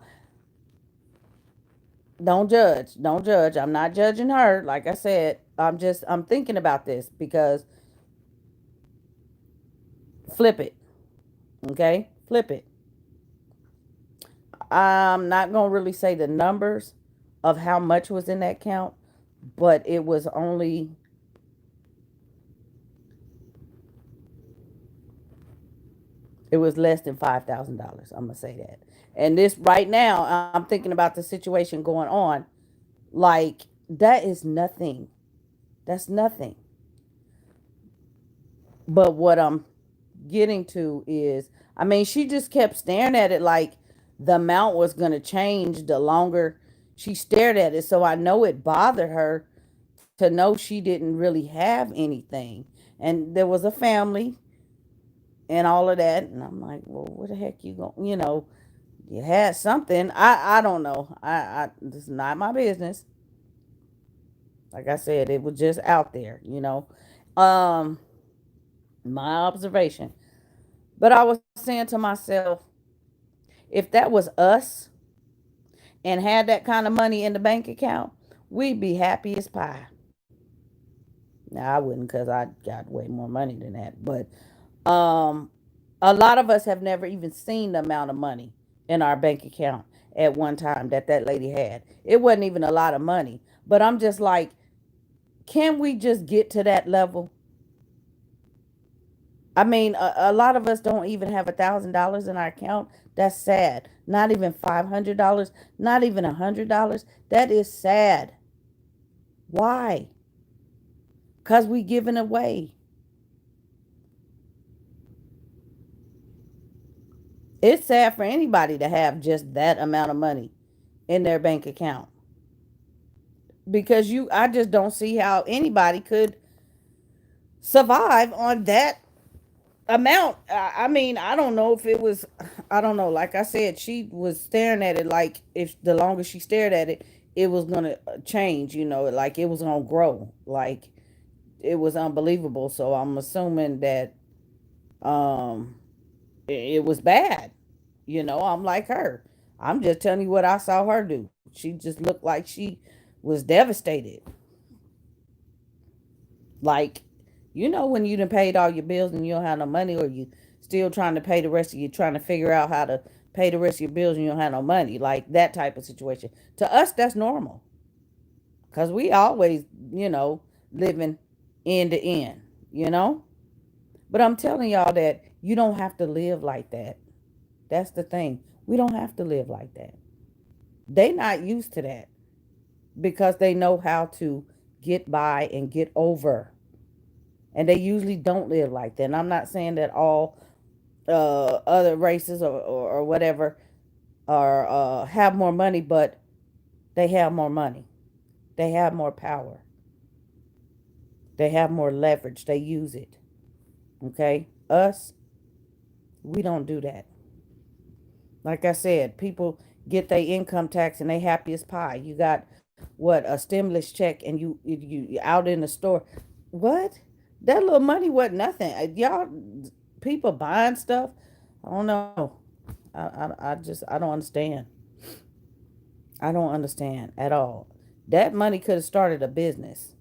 don't judge. Don't judge. I'm not judging her. Like I said, I'm thinking about this because flip it. Okay, flip it. I'm not gonna really say the numbers of how much was in that account, but it was less than $5,000. I'm gonna say that. And this right now, I'm thinking about the situation going on. Like, that is nothing. That's nothing. But what I'm getting to is, I mean, she just kept staring at it like the amount was gonna change the longer she stared at it. So I know it bothered her to know she didn't really have anything. And there was a family and all of that. And I'm like, well, what the heck you going, you had something. I don't know. This is not my business. Like I said, it was just out there. Um, my observation. But I was saying to myself, if that was us and had that kind of money in the bank account, we'd be happy as pie. Now I wouldn't, because I got way more money than that. But um, a lot of us have never even seen the amount of money in our bank account at one time that lady had. It wasn't even a lot of money. But I'm just like, can we just get to that level? I mean, a lot of us don't even have $1,000 in our account. That's sad. Not even $500. Not even $100. That is sad. Why? Cause we giving away. It's sad for anybody to have just that amount of money in their bank account, because I just don't see how anybody could survive on that amount. I mean, I don't know if it was, I don't know. Like I said, she was staring at it like, if the longer she stared at it, it was gonna change. Like it was gonna grow. Like it was unbelievable. So I'm assuming that um it was bad. I'm like her. I'm just telling you what I saw her do. She just looked like she was devastated. Like, when you done paid all your bills and you don't have no money, or you still trying to pay the rest of you, trying to figure out how to pay the rest of your bills and you don't have no money. Like that type of situation. To us, that's normal. Because we always, living end to end, you know? But I'm telling y'all that you don't have to live like that. That's the thing. We don't have to live like that. They not used to that, because they know how to get by and get over. And they usually don't live like that. And I'm not saying that all other races or whatever are have more money, but they have more money. They have more power. They have more leverage. They use it. Okay? Us, we don't do that. Like I said, people get their income tax and they happy as pie. You got what, a stimulus check, and you out in the store. What? That little money wasn't nothing. Y'all, people buying stuff. I don't know. I don't understand. I don't understand at all. That money could have started a business.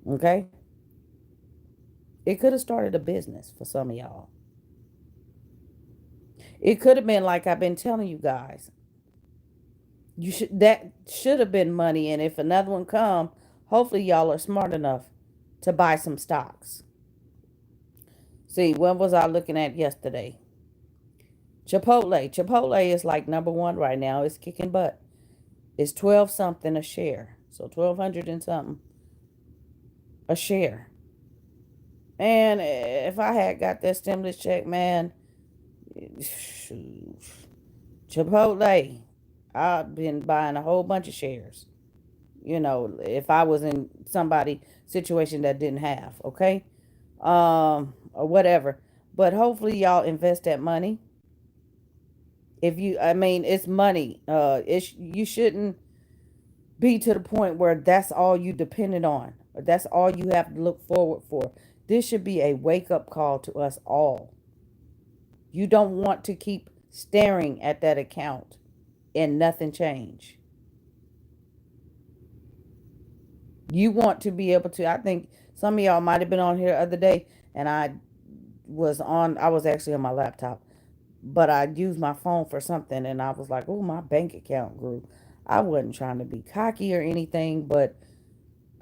Okay, it could have started a business for some of y'all. It could have been, like I've been telling you guys. That should have been money, and if another one come, hopefully y'all are smart enough to buy some stocks. See, what was I looking at yesterday? Chipotle. Chipotle is like number one right now. It's kicking butt. It's 12 something a share. So 1200 and something a share. And if I had got that stimulus check, man, Chipotle, I've been buying a whole bunch of shares. If I was in somebody situation that didn't have, okay? Or whatever. But hopefully y'all invest that money. I mean, it's money. You shouldn't be to the point where that's all you dependent on, or that's all you have to look forward for. This should be a wake up call to us all. You don't want to keep staring at that account and nothing change. You want to be able to. I think some of y'all might have been on here the other day, and I I was actually on my laptop, but I used my phone for something, and I was like, oh, my bank account grew. I wasn't trying to be cocky or anything, but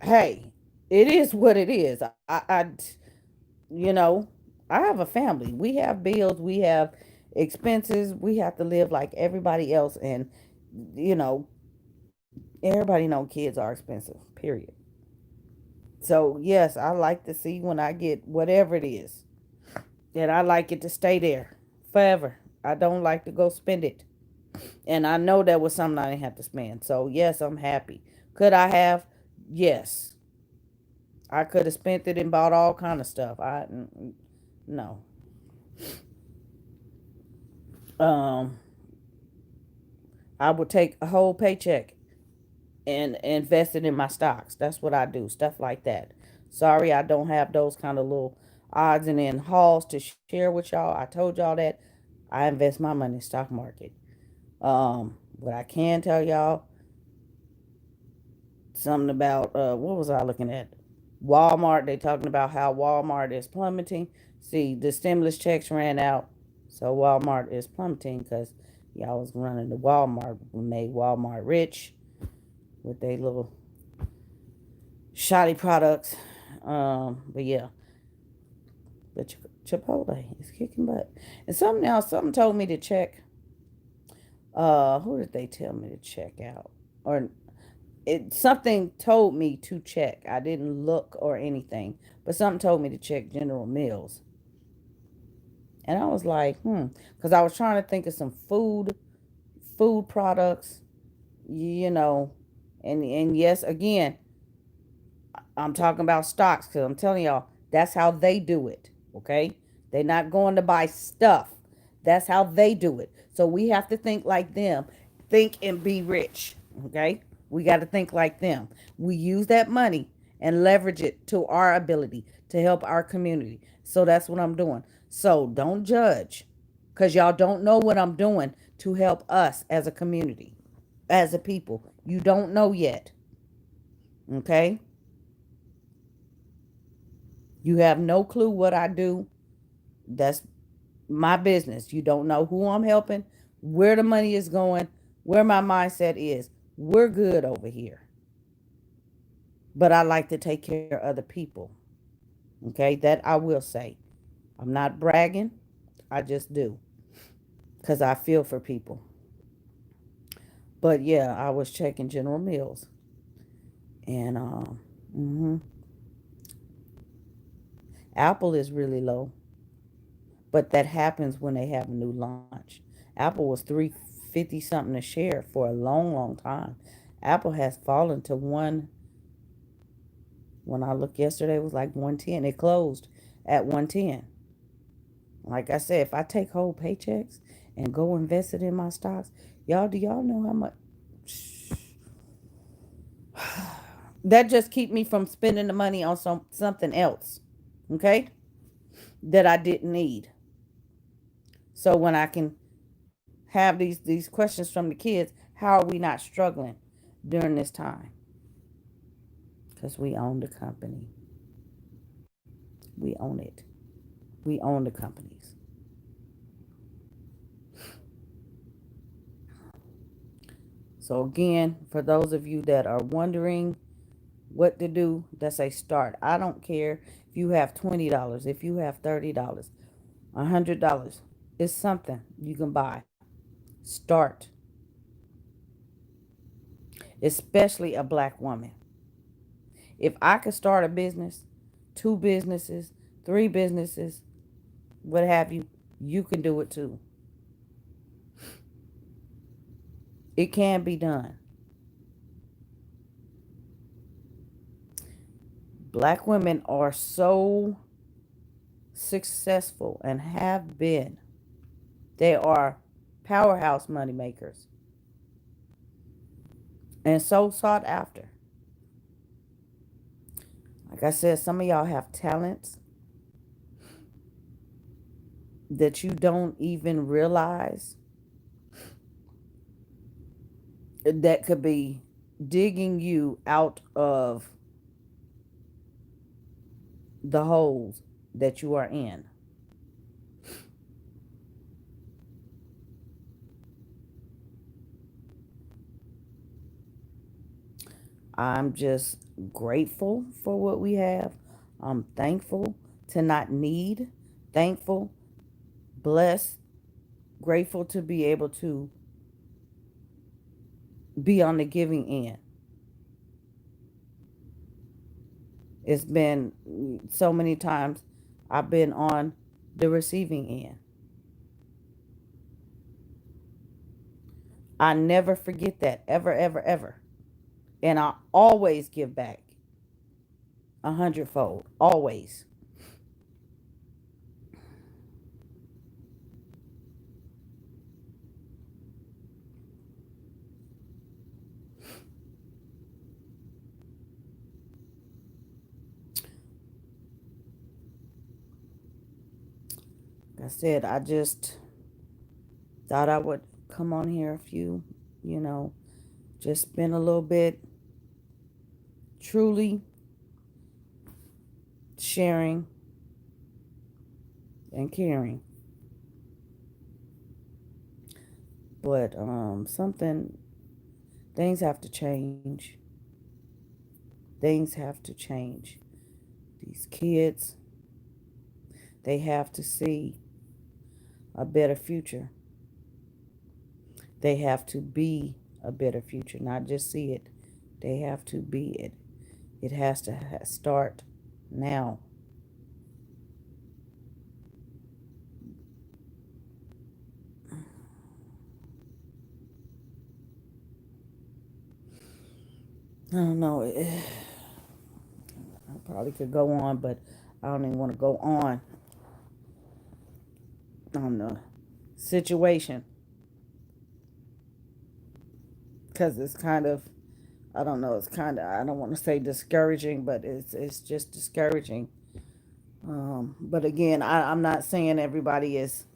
hey, it is what it is. You know, I have a family. We have bills. We have expenses. We have to live like everybody else, and you know, everybody know kids are expensive. Period. So yes, I like to see when I get whatever it is, and I like it to stay there forever. I don't like to go spend it. And I know that was something I didn't have to spend. So yes, I'm happy. Could I have? Yes. I could have spent it and bought all kind of stuff. No. Um I would take a whole paycheck and invest it in my stocks. That's what I do. Stuff like that. Sorry, I don't have those kind of little odds and end hauls to share with y'all. I told y'all that I invest my money in the stock market. What I can tell y'all, something about what was I looking at? Walmart. They talking about how Walmart is plummeting. See, the stimulus checks ran out, so Walmart is plummeting because y'all was running to Walmart, made Walmart rich with their little shoddy products. But yeah, but Chipotle is kicking butt. And something else, something told me to check. Who did they tell me to check out? Or something told me to check. I didn't look or anything, but something told me to check General Mills, and I was like, because I was trying to think of some food products, you know, and yes, again, I'm talking about stocks because I'm telling y'all that's how they do it. Okay, they're not going to buy stuff. That's how they do it. So we have to think like them. Think and be rich. Okay, we got to think like them. We use that money and leverage it to our ability to help our community. So that's what I'm doing. So don't judge because y'all don't know what I'm doing to help us as a community, as a people. You don't know yet. Okay, you have no clue what I do. That's my business. You don't know who I'm helping, where the money is going, where my mindset is. We're good over here. But I like to take care of other people. Okay, that I will say. I'm not bragging. I just do because I feel for people. But yeah, I was checking General Mills, and Apple is really low, but that happens when they have a new launch. Apple was 350 something a share for a long, long time. Apple has fallen to one. When I looked yesterday, it was like 110. It closed at 110. Like I said, if I take whole paychecks and go invest it in my stocks, y'all, do y'all know how much? That just keep me from spending the money on something else, okay? That I didn't need. So when I can have these questions from the kids, how are we not struggling during this time? Because we own the company. We own it. We own the companies. So again, for those of you that are wondering what to do, that's a start. I don't care if you have $20, if you have $30, $100. It's something you can buy. Start, especially a black woman. If I could start a business, two businesses, three businesses, what have you, you can do it too. It can be done. Black women are so successful and have been. They are powerhouse money makers and so sought after. Like I said, some of y'all have talents that you don't even realize that could be digging you out of the holes that you are in. I'm just grateful for what we have. I'm thankful to not need, thankful, blessed, grateful to be able to be on the giving end. It's been so many times I've been on the receiving end. I never forget that, ever, ever, ever. And I always give back 100-fold. Always. Like I said, I just thought I would come on here a few, you know, just spend a little bit truly sharing and caring. But something things have to change. Things have to change. These kids, they have to see a better future. They have to be a better future, not just see it. They have to be it. It has to start now. I don't know. I probably could go on, but I don't even want to go on the situation because it's kind of, I don't know, it's kind of, I don't want to say discouraging, but it's just discouraging. But again, I'm not saying everybody is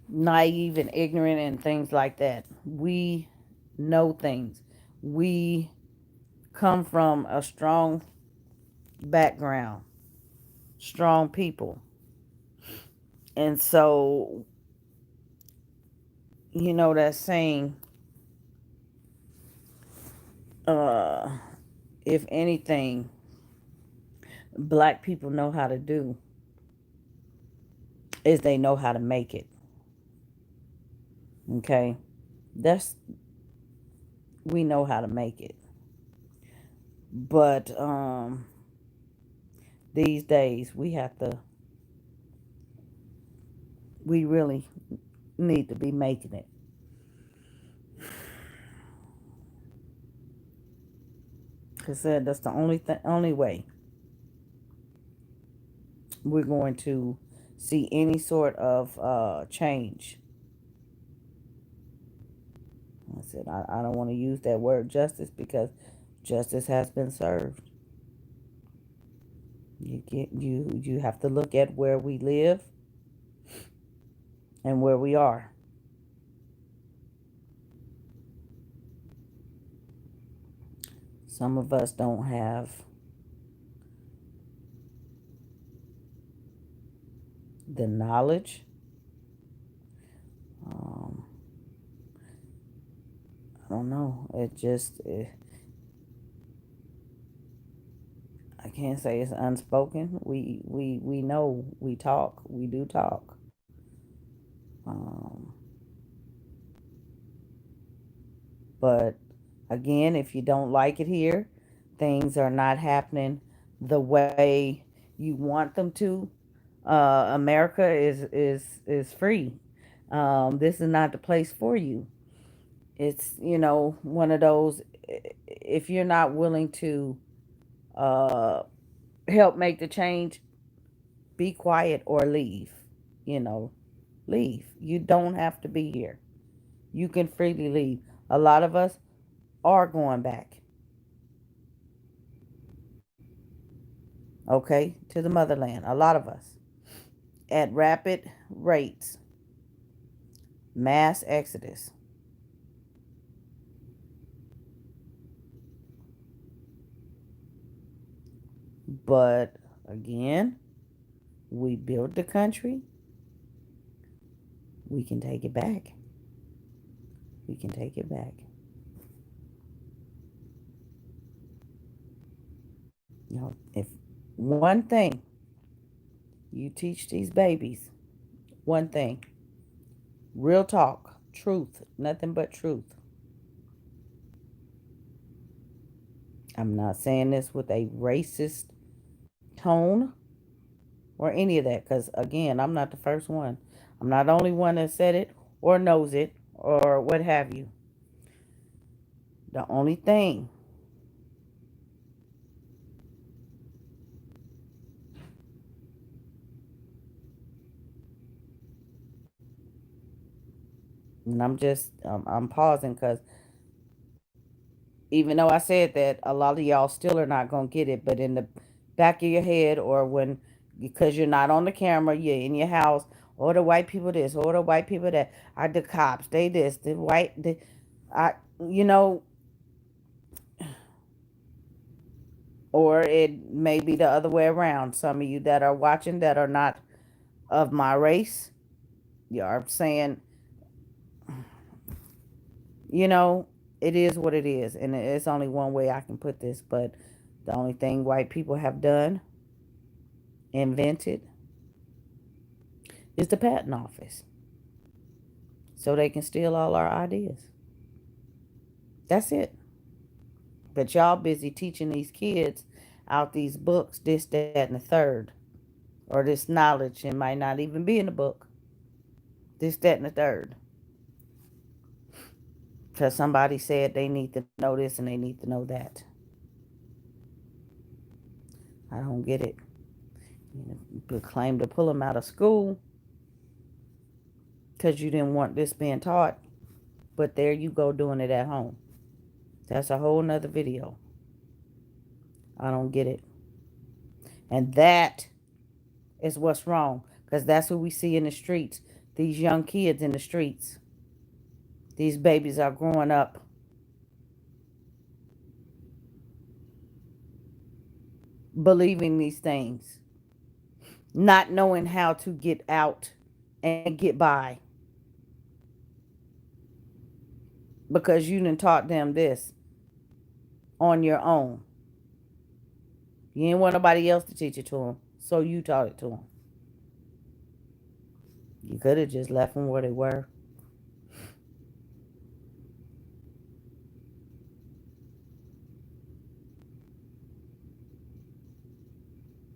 naive and ignorant and things like that. We know things. We come from a strong background, strong people. And so, that saying, uh, if anything, black people know how to do is they know how to make it. Okay? That's, we know how to make it. But these days we really need to be making it. Cause that's the only way we're going to see any sort of change. I said I don't want to use that word justice because justice has been served. You have to look at where we live and where we are. Some of us don't have the knowledge. Um, I don't know. I can't say it's unspoken. We know, we talk, we do talk. Um, but again, if you don't like it here, things are not happening the way you want them to. America is free. This is not the place for you. It's one of those. If you're not willing to uh, help make the change, be quiet or leave. You know, leave. You don't have to be here. You can freely leave. A lot of us are going back, okay, to the motherland. A lot of us at rapid rates, mass exodus. But again, we built the country. We can take it back. We can take it back. If one thing you teach these babies, one thing, real talk, truth, nothing but truth. I'm not saying this with a racist tone or any of that, because again, I'm not the first one. I'm not the only one that said it or knows it or what have you. The only thing, and I'm pausing because even though I said that, a lot of y'all still are not going to get it, but in the back of your head, or when, because you're not on the camera, you're in your house, or the white people this, or the white people that, are the cops, they this, the white, I, you know, or it may be the other way around. Some of you that are watching that are not of my race, you are saying, you know, it is what it is. And it's only one way I can put this, but the only thing white people have done, invented, is the patent office. So they can steal all our ideas. That's it. But y'all busy teaching these kids out these books, this, that, and the third. Or this knowledge, it might not even be in the book. This, that, and the third. Because somebody said they need to know this and they need to know that. I don't get it. You claim to pull them out of school because you didn't want this being taught. But there you go doing it at home. That's a whole nother video. I don't get it. And that is what's wrong. Because that's what we see in the streets. These young kids in the streets. These babies are growing up believing these things. Not knowing how to get out and get by. Because you done taught them this on your own. You didn't want nobody else to teach it to them. So you taught it to them. You could have just left them where they were.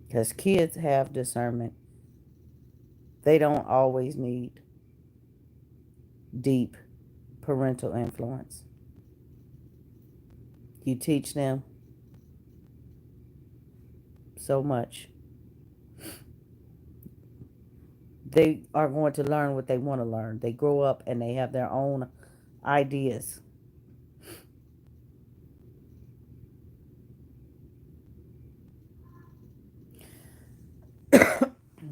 Because kids have discernment. They don't always need deep parental influence. You teach them so much. They are going to learn what they want to learn. They grow up and they have their own ideas.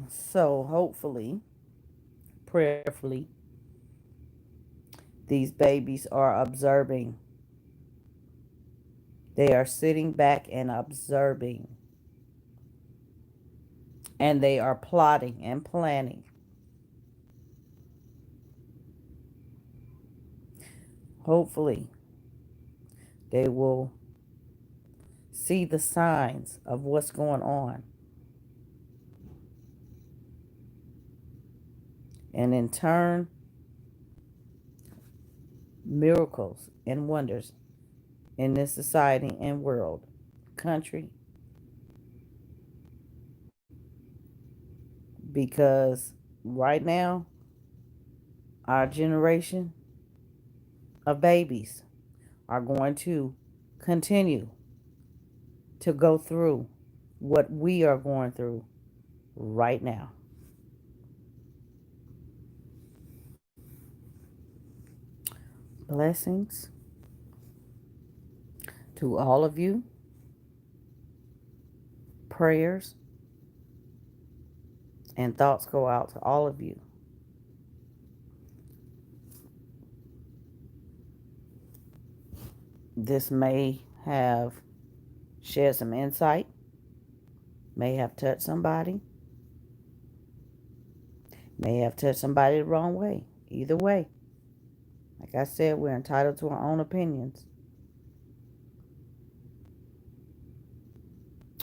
So hopefully, prayerfully, these babies are observing. They are sitting back and observing. And they are plotting and planning. Hopefully, they will see the signs of what's going on. And in turn, miracles and wonders in this society and world, country, because right now, our generation of babies are going to continue to go through what we are going through right now. Blessings to all of you. Prayers and thoughts go out to all of you. This may have shared some insight, may have touched somebody, may have touched somebody the wrong way. Either way, like I said, we're entitled to our own opinions.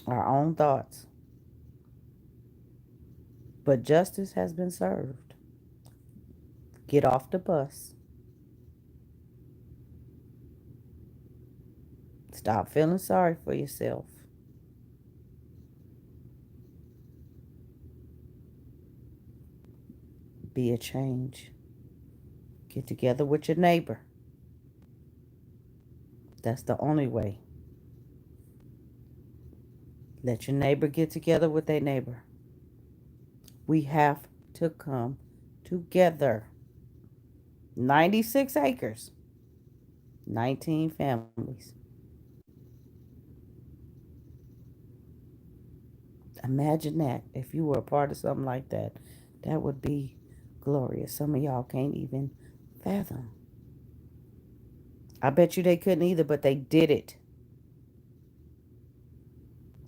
our own thoughts. But justice has been served. Get off the bus. Stop feeling sorry for yourself. Be a change. Get together with your neighbor. That's the only way. Let your neighbor get together with their neighbor. We have to come together. 96 acres, 19 families. Imagine that if you were a part of something like that. That would be glorious. Some of y'all can't even fathom. I bet you they couldn't either, but they did it.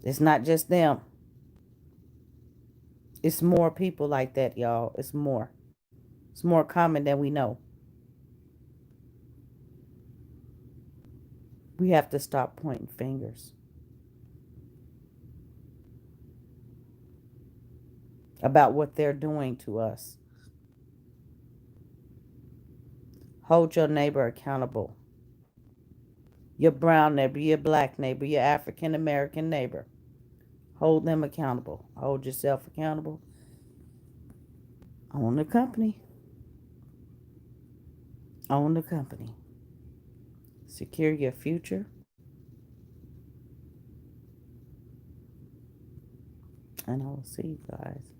It's not just them. It's more people like that, y'all. It's more. It's more common than we know. We have to stop pointing fingers about what they're doing to us. Hold your neighbor accountable. Your brown neighbor, your black neighbor, your African American neighbor. Hold them accountable. Hold yourself accountable. Own the company. Own the company. Secure your future. And I will see you guys